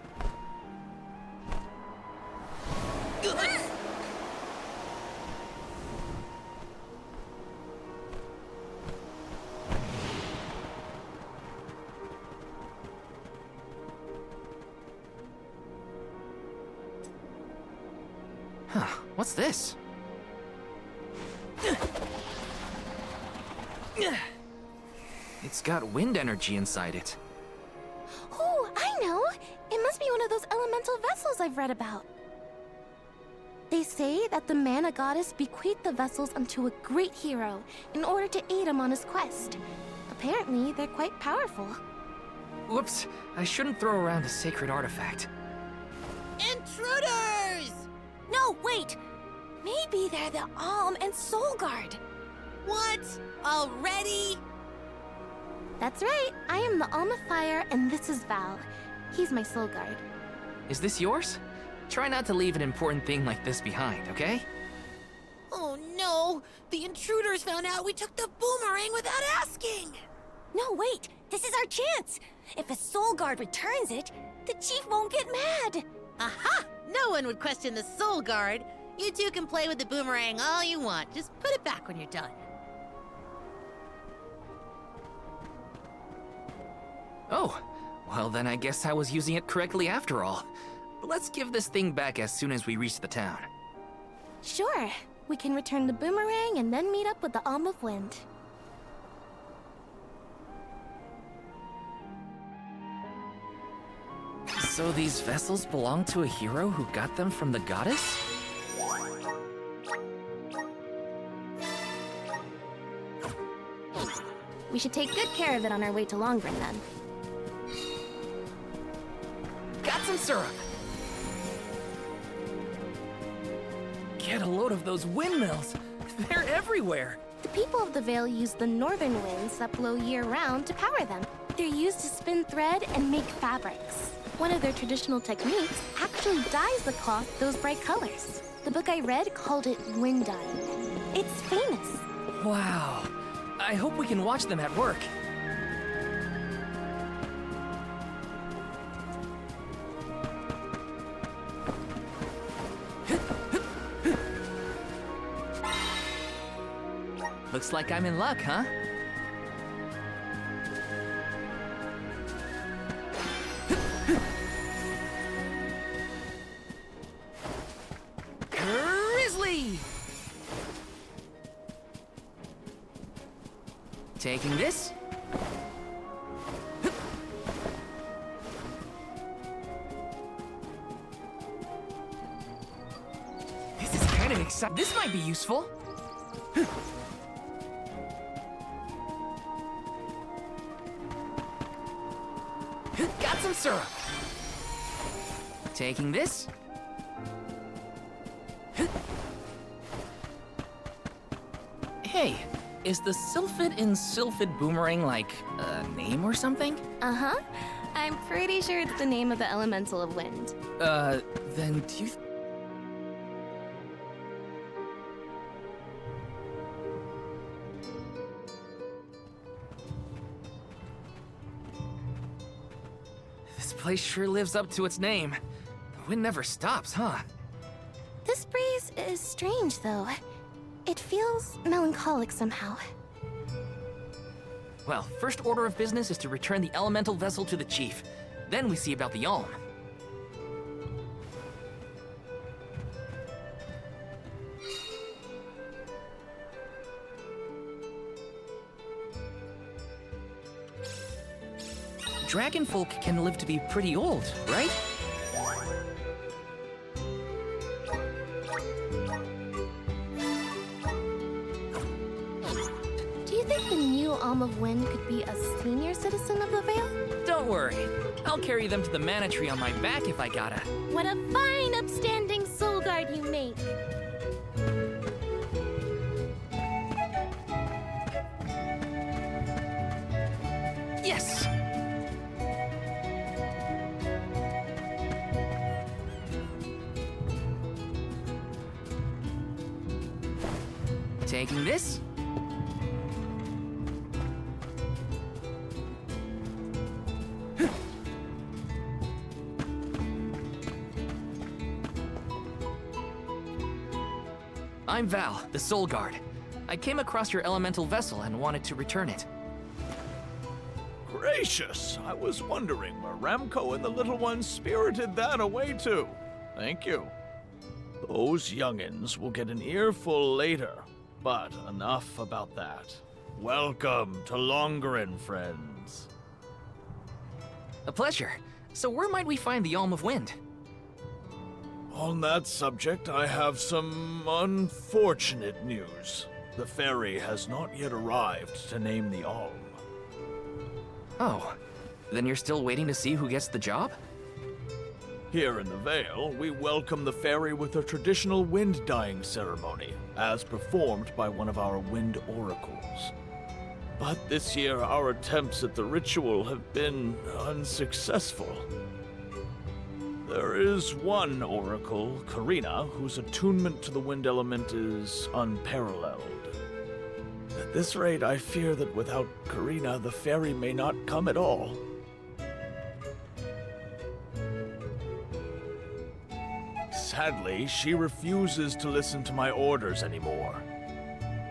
Huh, what's this? It's got wind energy inside it. Oh, I know! It must be one of those elemental vessels I've read about. They say that the mana goddess bequeathed the vessels unto a great hero in order to aid him on his quest. Apparently, they're quite powerful. Whoops, I shouldn't throw around a sacred artifact. Intruders! No, wait! Maybe they're the Alm and Soul Guard. What? Already? That's right. I am the Alm of Fire, and this is Val. He's my Soul Guard. Is this yours? Try not to leave an important thing like this behind, okay? Oh no! The intruders found out we took the boomerang without asking! No, wait! This is our chance! If a Soul Guard returns it, the Chief won't get mad! Aha! No one would question the Soul Guard. You two can play with the boomerang all you want. Just put it back when you're done. Oh, well then I guess I was using it correctly after all. Let's give this thing back as soon as we reach the town. Sure. We can return the boomerang and then meet up with the Alm of Wind. So these vessels belong to a hero who got them from the goddess? We should take good care of it on our way to Longren, then. Got some syrup! Get a load of those windmills. They're everywhere. The people of the Vale use the northern winds that blow year-round to power them. They're used to spin thread and make fabrics. One of their traditional techniques actually dyes the cloth those bright colors. The book I read called it wind dyeing. It's famous. Wow. I hope we can watch them at work. Looks like I'm in luck, huh? Grizzly! Taking this. This is kind of exciting. This might be useful. Got some syrup. Taking this. Hey, is the Sylphid in Sylphid Boomerang like a name or something? Uh-huh. I'm pretty sure it's the name of the elemental of wind. Then do you... This place sure lives up to its name. The wind never stops, huh? This breeze is strange, though. It feels melancholic somehow. Well, first order of business is to return the elemental vessel to the chief. Then we see about the Alm. Dragonfolk can live to be pretty old, right? Do you think the new Alm of Wind could be a senior citizen of the Vale? Don't worry. I'll carry them to the mana tree on my back if I gotta. What a fine, upstanding soul guard you make! Yes! Taking this. I'm Val, the Soul Guard. I came across your elemental vessel and wanted to return it. Gracious! I was wondering where Ramco and the little ones spirited that away to. Thank you. Those youngins will get an earful later, but enough about that. Welcome to Longarin, friends. A pleasure. So where might we find the Alm of Wind? On that subject, I have some unfortunate news. The fairy has not yet arrived to name the Alm. Oh, then you're still waiting to see who gets the job? Here in the Vale, we welcome the fairy with a traditional wind-dyeing ceremony, as performed by one of our wind oracles. But this year, our attempts at the ritual have been unsuccessful. There is one oracle, Karina, whose attunement to the wind element is unparalleled. At this rate, I fear that without Karina, the fairy may not come at all. Sadly, she refuses to listen to my orders anymore.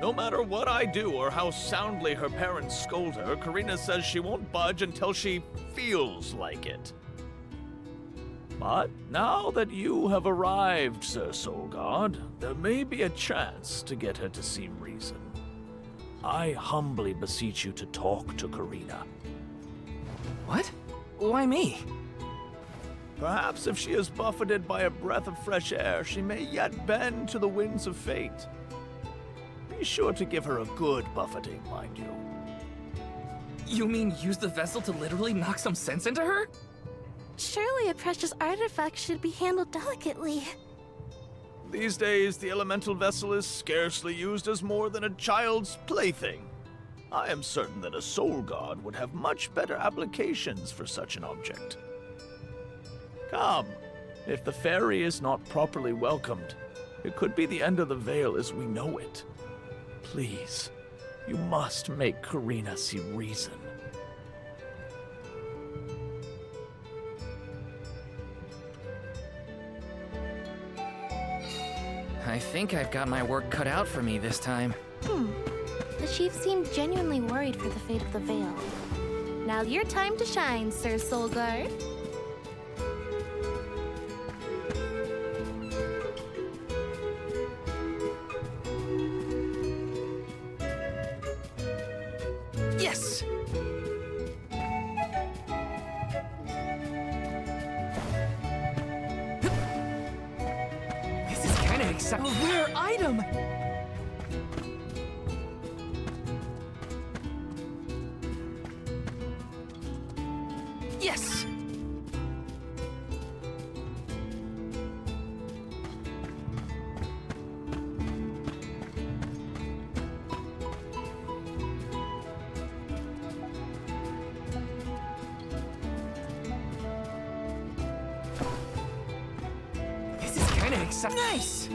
No matter what I do or how soundly her parents scold her, Karina says she won't budge until she feels like it. But now that you have arrived, Sir Soulguard, there may be a chance to get her to see reason. I humbly beseech you to talk to Karina. What? Why me? Perhaps if she is buffeted by a breath of fresh air, she may yet bend to the winds of fate. Be sure to give her a good buffeting, mind you. You mean use the vessel to literally knock some sense into her? Surely a precious artifact should be handled delicately. These days, the elemental vessel is scarcely used as more than a child's plaything. I am certain that a soul god would have much better applications for such an object. Come, if the fairy is not properly welcomed, it could be the end of the Vale as we know it. Please, you must make Karina see reason. I think I've got my work cut out for me this time. The chief seemed genuinely worried for the fate of the Vale. Now your time to shine, Sir Soulguard. Yes! This is kind of exciting. A rare item! Yes! This is kind of exciting. Nice!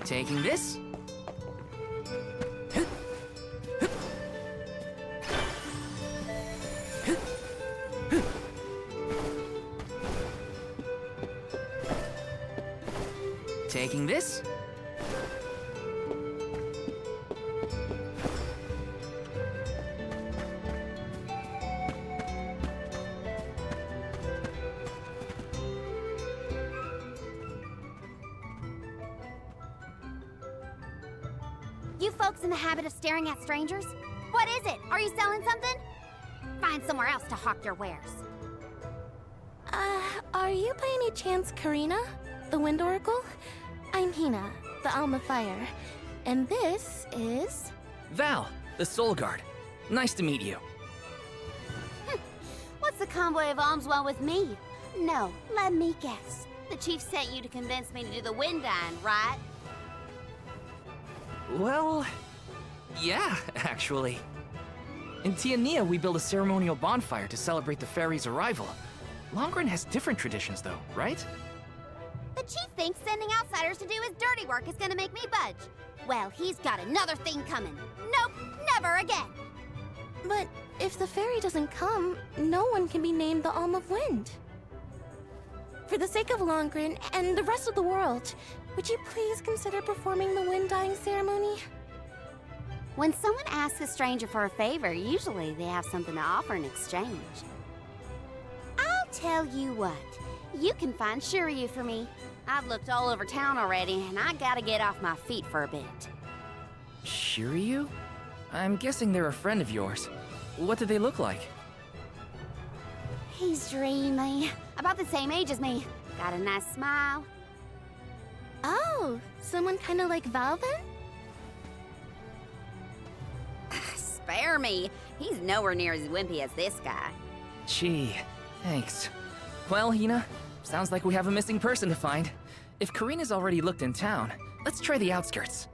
Taking this. Taking this. You folks in the habit of staring at strangers? What is it? Are you selling something? Find somewhere else to hawk your wares. Are you by any chance Karina, the Wind Oracle? I'm Hina, the Alma Fire. And this is... Val, the Soul Guard. Nice to meet you. What's the convoy of alms want with me? No, let me guess. The chief sent you to convince me to do the wind dine, right? Well, yeah, actually. In Tiania, we build a ceremonial bonfire to celebrate the fairy's arrival. Longren has different traditions, though, right? The chief thinks sending outsiders to do his dirty work is gonna make me budge. Well, he's got another thing coming. Nope, never again. But if the fairy doesn't come, no one can be named the Alm of Wind. For the sake of Longren and the rest of the world, would you please consider performing the wind dyeing ceremony? When someone asks a stranger for a favor, usually they have something to offer in exchange. I'll tell you what, you can find Shiryu for me. I've looked all over town already, and I gotta get off my feet for a bit. Shiryu? I'm guessing they're a friend of yours. What do they look like? He's dreamy. About the same age as me. Got a nice smile. Oh, someone kind of like Val then? Spare me. He's nowhere near as wimpy as this guy. Gee, thanks. Well, Hina, sounds like we have a missing person to find. If Karina's already looked in town, let's try the outskirts.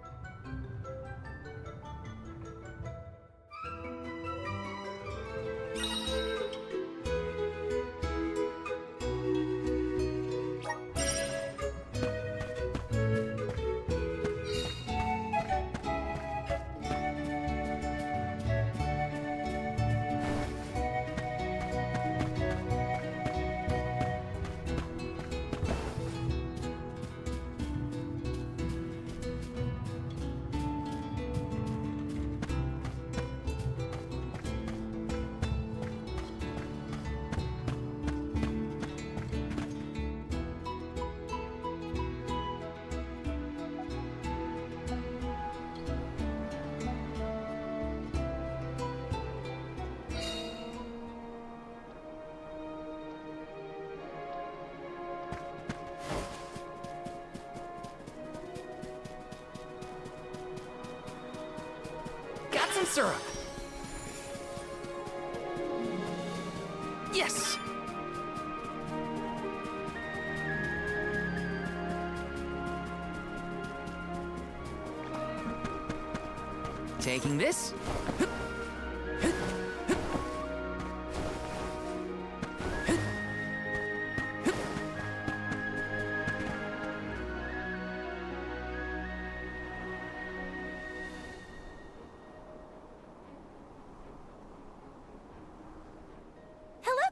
Some syrup. Yes! Taking this.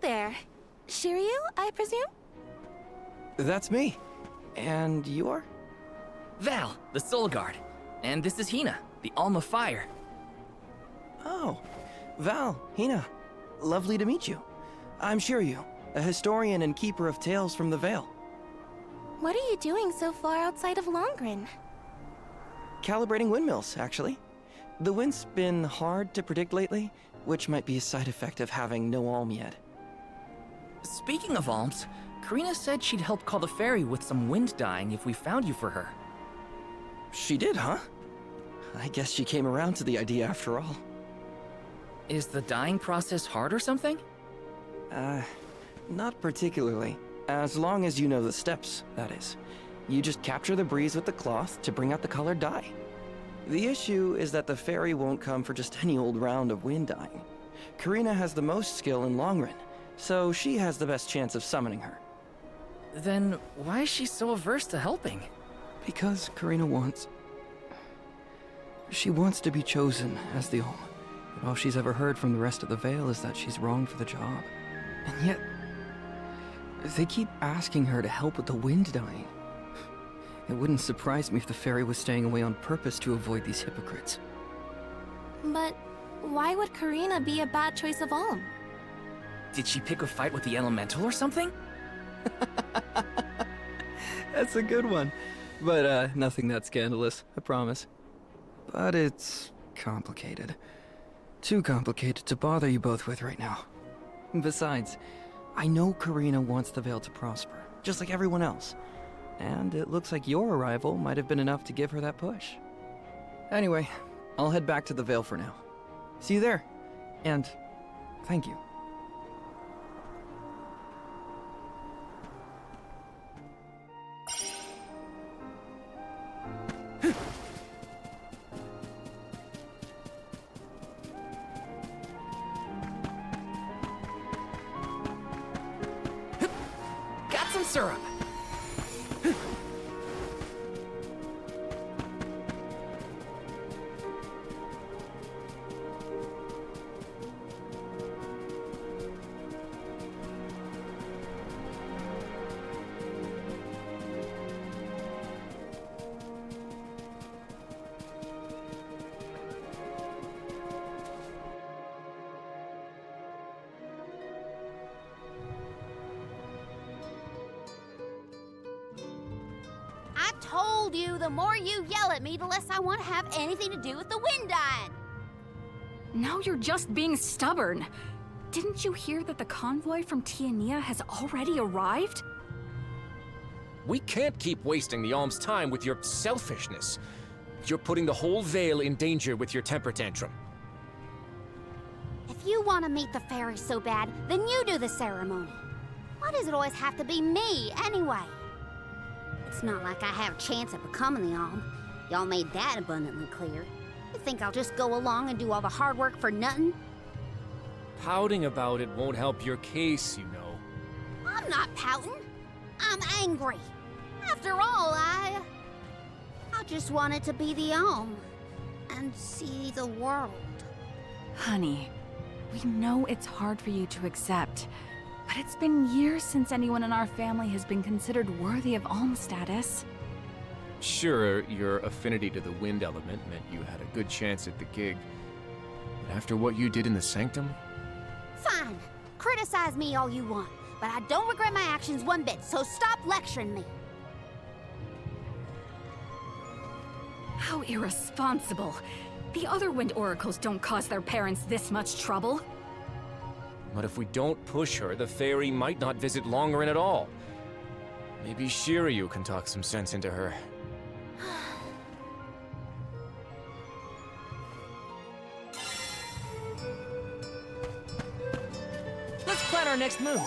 There. Shiryu, I presume? That's me. And you are? Val, the Soul Guard. And this is Hina, the Alma Fire. Oh, Val, Hina. Lovely to meet you. I'm Shiryu, a historian and keeper of tales from the Vale. What are you doing so far outside of Longren? Calibrating windmills, actually. The wind's been hard to predict lately, which might be a side effect of having no alm yet. Speaking of alms, Karina said she'd help call the fairy with some wind dyeing if we found you for her. She did, huh? I guess she came around to the idea after all. Is the dyeing process hard or something? Not particularly. As long as you know the steps, that is. You just capture the breeze with the cloth to bring out the colored dye. The issue is that the fairy won't come for just any old round of wind dyeing. Karina has the most skill in Longren, so she has the best chance of summoning her. Then why is she so averse to helping? Because Karina wants... She wants to be chosen as the Alm. But all she's ever heard from the rest of the Vale is that she's wrong for the job. And yet... they keep asking her to help with the wind dying. It wouldn't surprise me if the fairy was staying away on purpose to avoid these hypocrites. But why would Karina be a bad choice of Alm? Did she pick a fight with the elemental or something? That's a good one. But, nothing that scandalous, I promise. But it's complicated. Too complicated to bother you both with right now. Besides, I know Karina wants the Vale to prosper, just like everyone else. And it looks like your arrival might have been enough to give her that push. Anyway, I'll head back to the Vale for now. See you there. And thank you. Got some syrup. I told you, the more you yell at me, the less I want to have anything to do with the wind dying. Now you're just being stubborn. Didn't you hear that the convoy from Tiania has already arrived? We can't keep wasting the Alm's time with your selfishness. You're putting the whole Vale in danger with your temper tantrum. If you want to meet the fairy so bad, then you do the ceremony. Why does it always have to be me, anyway? It's not like I have a chance at becoming the Alm. Y'all made that abundantly clear. You think I'll just go along and do all the hard work for nothing? Pouting about it won't help your case, you know. I'm not pouting. I'm angry. After all, I just wanted to be the Alm and see the world. Honey, we know it's hard for you to accept, but it's been years since anyone in our family has been considered worthy of Alm status. Sure, your affinity to the wind element meant you had a good chance at the gig. But after what you did in the Sanctum? Fine. Criticize me all you want, but I don't regret my actions one bit, so stop lecturing me. How irresponsible. The other Wind Oracles don't cause their parents this much trouble. But if we don't push her, the fairy might not visit Longarin at all. Maybe Shiryu can talk some sense into her. Let's plan our next move.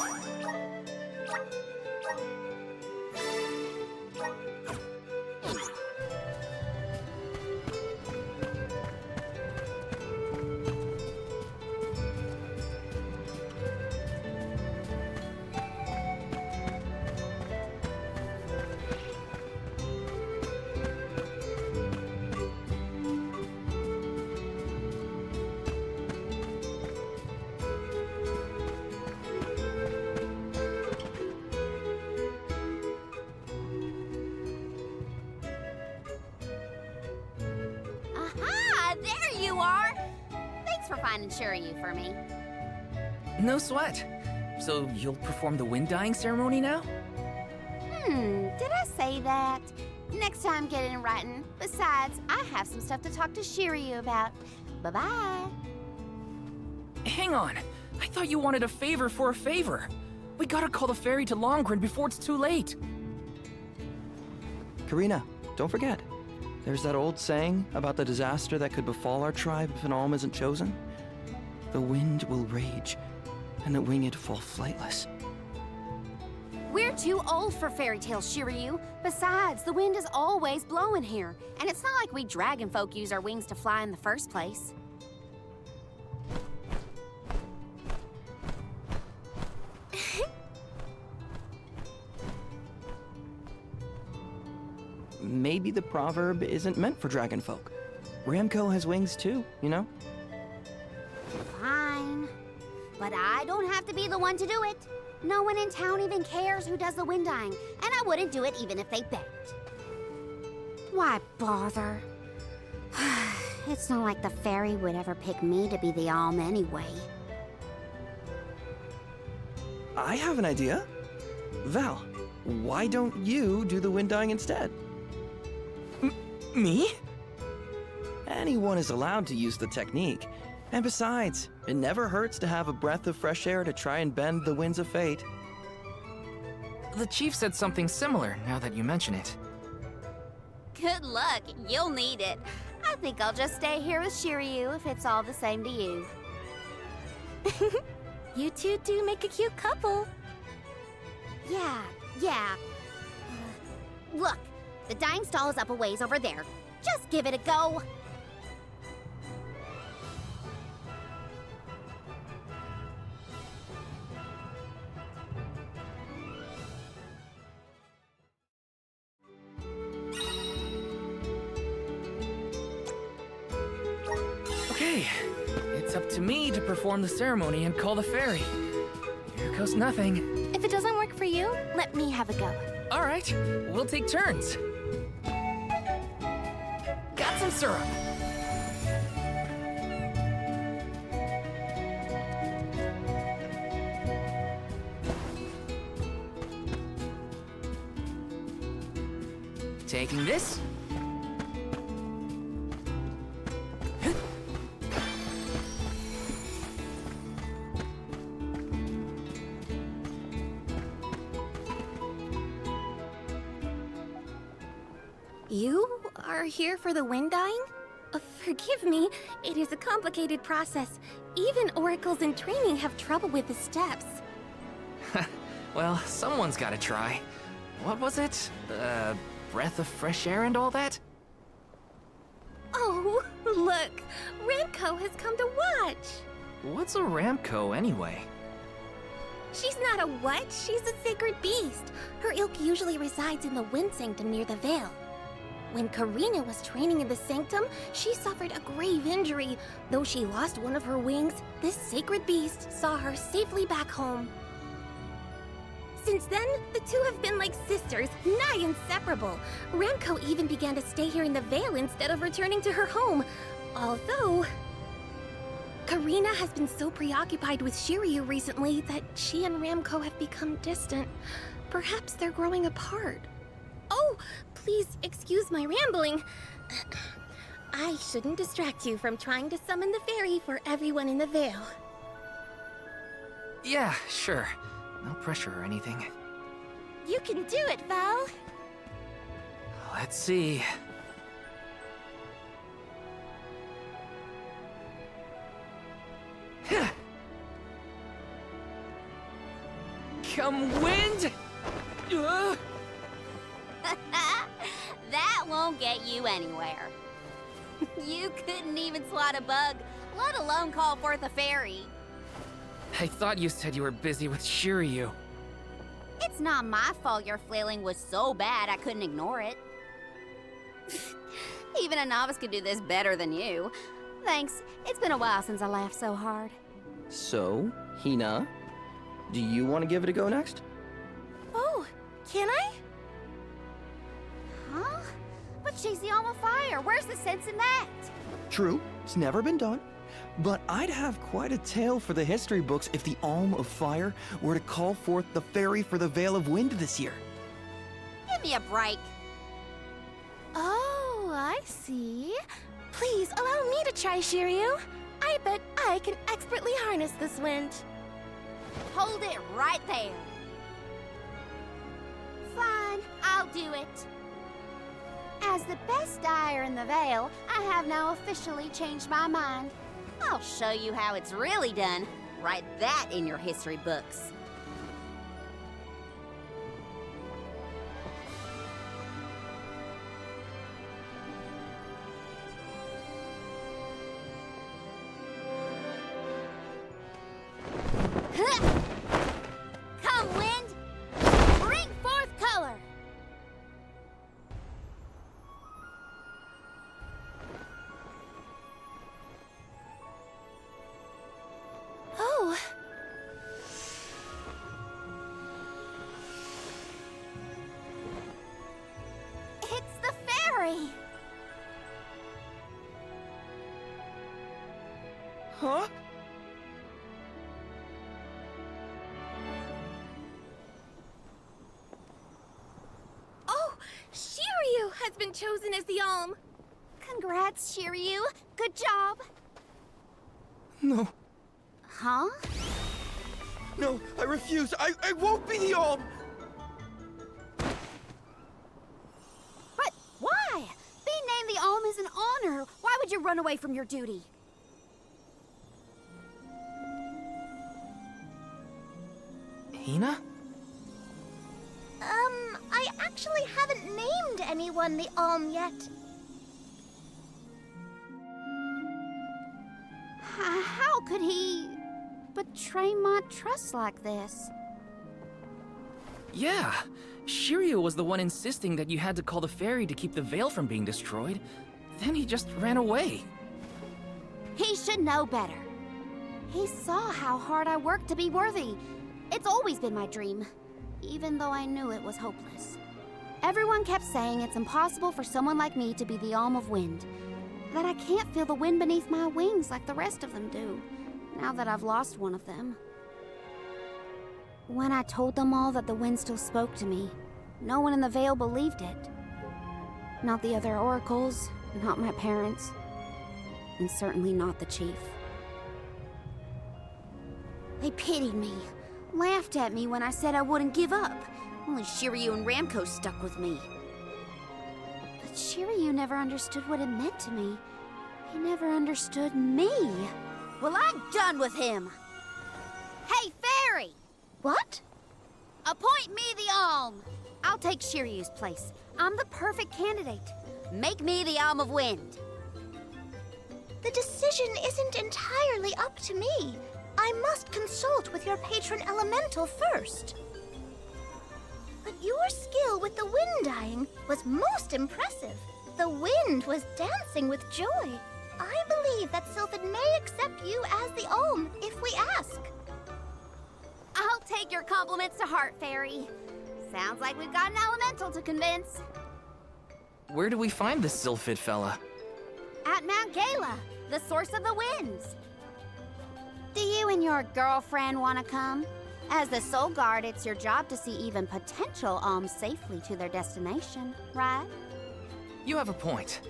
Aha! There you are! Thanks for finding Shiryu for me. No sweat. So you'll perform the wind dying ceremony now? Did I say that? Next time, get it in writing. Besides, I have some stuff to talk to Shiryu about. Bye-bye. Hang on. I thought you wanted a favor for a favor. We gotta call the fairy to Longren before it's too late. Karina, don't forget. There's that old saying about the disaster that could befall our tribe if an Alm isn't chosen. The wind will rage, and the winged fall flightless. We're too old for fairy tales, Shiryu. Besides, the wind is always blowing here, and it's not like we dragon folk use our wings to fly in the first place. maybe the proverb isn't meant for dragonfolk. Ramco has wings too, you know? Fine. But I don't have to be the one to do it. No one in town even cares who does the wind dyeing, and I wouldn't do it even if they begged. Why bother? It's not like the fairy would ever pick me to be the alm anyway. I have an idea. Val, why don't you do the wind dyeing instead? Me? Anyone is allowed to use the technique. And besides, it never hurts to have a breath of fresh air to try and bend the winds of fate. The chief said something similar, now that you mention it. Good luck. You'll need it. I think I'll just stay here with Shiryu if it's all the same to you. You two do make a cute couple. Yeah. Look, the dyeing stall is up a ways over there. Just give it a go. Okay, it's up to me to perform the ceremony and call the fairy. Here goes nothing. If it doesn't work for you, let me have a go. All right, we'll take turns. Got some syrup. Taking this. You are here for the wind dyeing? Forgive me, it is a complicated process. Even oracles in training have trouble with the steps. Well, someone's gotta try. What was it? Breath of fresh air and all that? Oh, look! Ramco has come to watch! What's a Ramco anyway? She's not a what? She's a sacred beast. Her ilk usually resides in the Wind Sanctum near the Veil. When Karina was training in the Sanctum, she suffered a grave injury. Though she lost one of her wings, this sacred beast saw her safely back home. Since then, the two have been like sisters, nigh inseparable. Ramco even began to stay here in the Veil instead of returning to her home. Although, Karina has been so preoccupied with Shiryu recently that she and Ramco have become distant. Perhaps they're growing apart. Oh, please excuse my rambling. I shouldn't distract you from trying to summon the fairy for everyone in the Veil. Yeah, sure. No pressure or anything. You can do it, Val. Let's see. Come wind! That won't get you anywhere. You couldn't even swat a bug, let alone call forth a fairy. I thought you said you were busy with Shiryu. It's not my fault your flailing was so bad I couldn't ignore it. Even a novice could do this better than you. Thanks. It's been a while since I laughed so hard. So, Hina, do you want to give it a go next? Oh, can I? Huh? But she's the Alma Fire. Where's the sense in that? True, it's never been done. But I'd have quite a tale for the history books if the Alm of Fire were to call forth the fairy for the Veil of Wind this year. Give me a break. Oh, I see. Please allow me to try, Shiryu. I bet I can expertly harness this wind. Hold it right there. Fine, I'll do it. As the best dyer in the Veil, I have now officially changed my mind. I'll show you how it's really done. Write that in your history books. Come, wind! Bring forth color! Fairy! Huh? Oh, Shiryu has been chosen as the Alm. Congrats, Shiryu. Good job. No. Huh? No, I refuse. I won't be the Alm! But why? Being named the Alm is an honor. Why would you run away from your duty? Hina? I actually haven't named anyone the Alm yet. How could he betray my trust like this? Yeah. Shiryu was the one insisting that you had to call the fairy to keep the veil from being destroyed. Then he just ran away. He should know better. He saw how hard I worked to be worthy. It's always been my dream, even though I knew it was hopeless. Everyone kept saying it's impossible for someone like me to be the Alm of Wind, that I can't feel the wind beneath my wings like the rest of them do, now that I've lost one of them. When I told them all that the wind still spoke to me, no one in the Vale believed it. Not the other oracles, not my parents, and certainly not the chief. They pitied me, laughed at me when I said I wouldn't give up. Only Shiryu and Ramco stuck with me. But Shiryu never understood what it meant to me. He never understood me. Well, I'm done with him. Hey, Fairy! What? Appoint me the Alm. I'll take Shiryu's place. I'm the perfect candidate. Make me the Alm of Wind. The decision isn't entirely up to me. I must consult with your patron elemental first. But your skill with the wind dyeing was most impressive. The wind was dancing with joy. I believe that Sylphid may accept you as the Alm if we ask. I'll take your compliments to heart, Fairy. Sounds like we've got an elemental to convince. Where do we find this Sylphid fella? At Mount Gala, the source of the winds. Do you and your girlfriend want to come? As the Soul Guard, it's your job to see even potential alms safely to their destination, right? You have a point.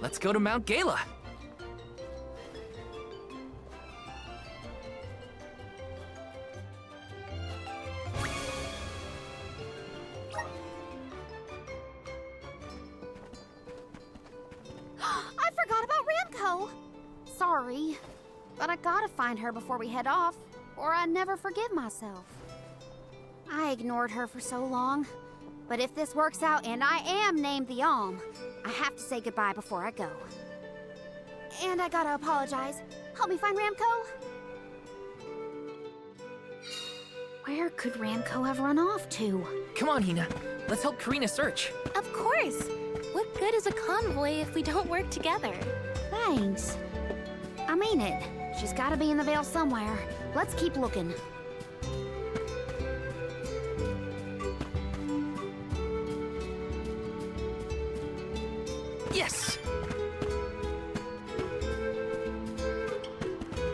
Let's go to Mount Gala. I forgot about Ramco. Sorry, but I gotta find her before we head off, or I'd never forgive myself. I ignored her for so long, but if this works out and I am named the Alm, I have to say goodbye before I go. And I gotta apologize. Help me find Ramco. Where could Ramco have run off to? Come on, Hina. Let's help Karina search. Of course. What good is a convoy if we don't work together? Thanks. I mean it. She's gotta be in the Vale somewhere. Let's keep looking. Yes!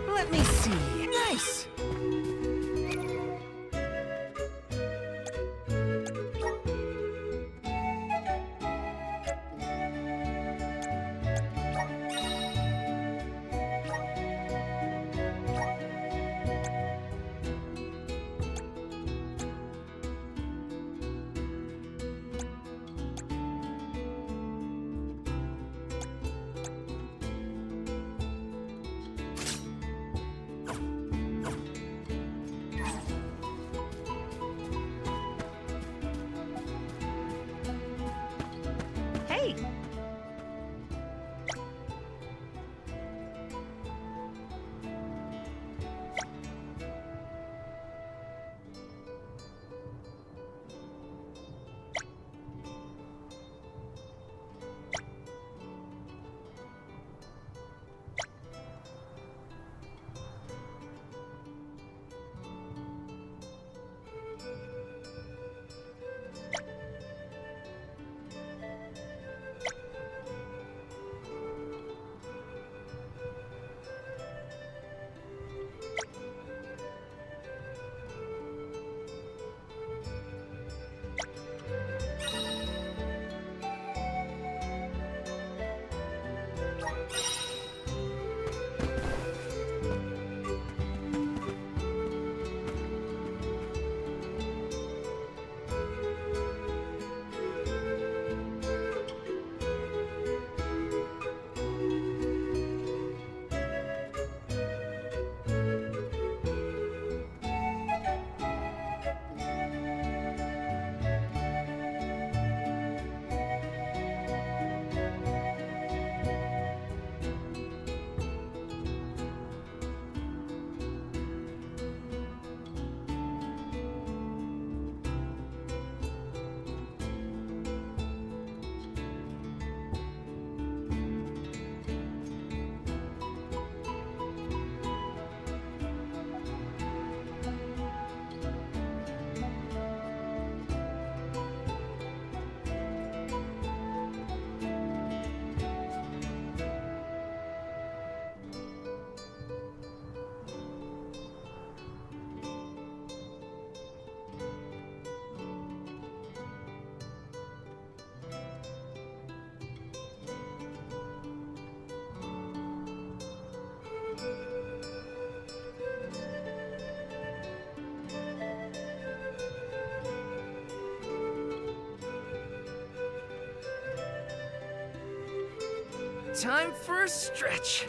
Let me see. Nice! Hey! Time for a stretch.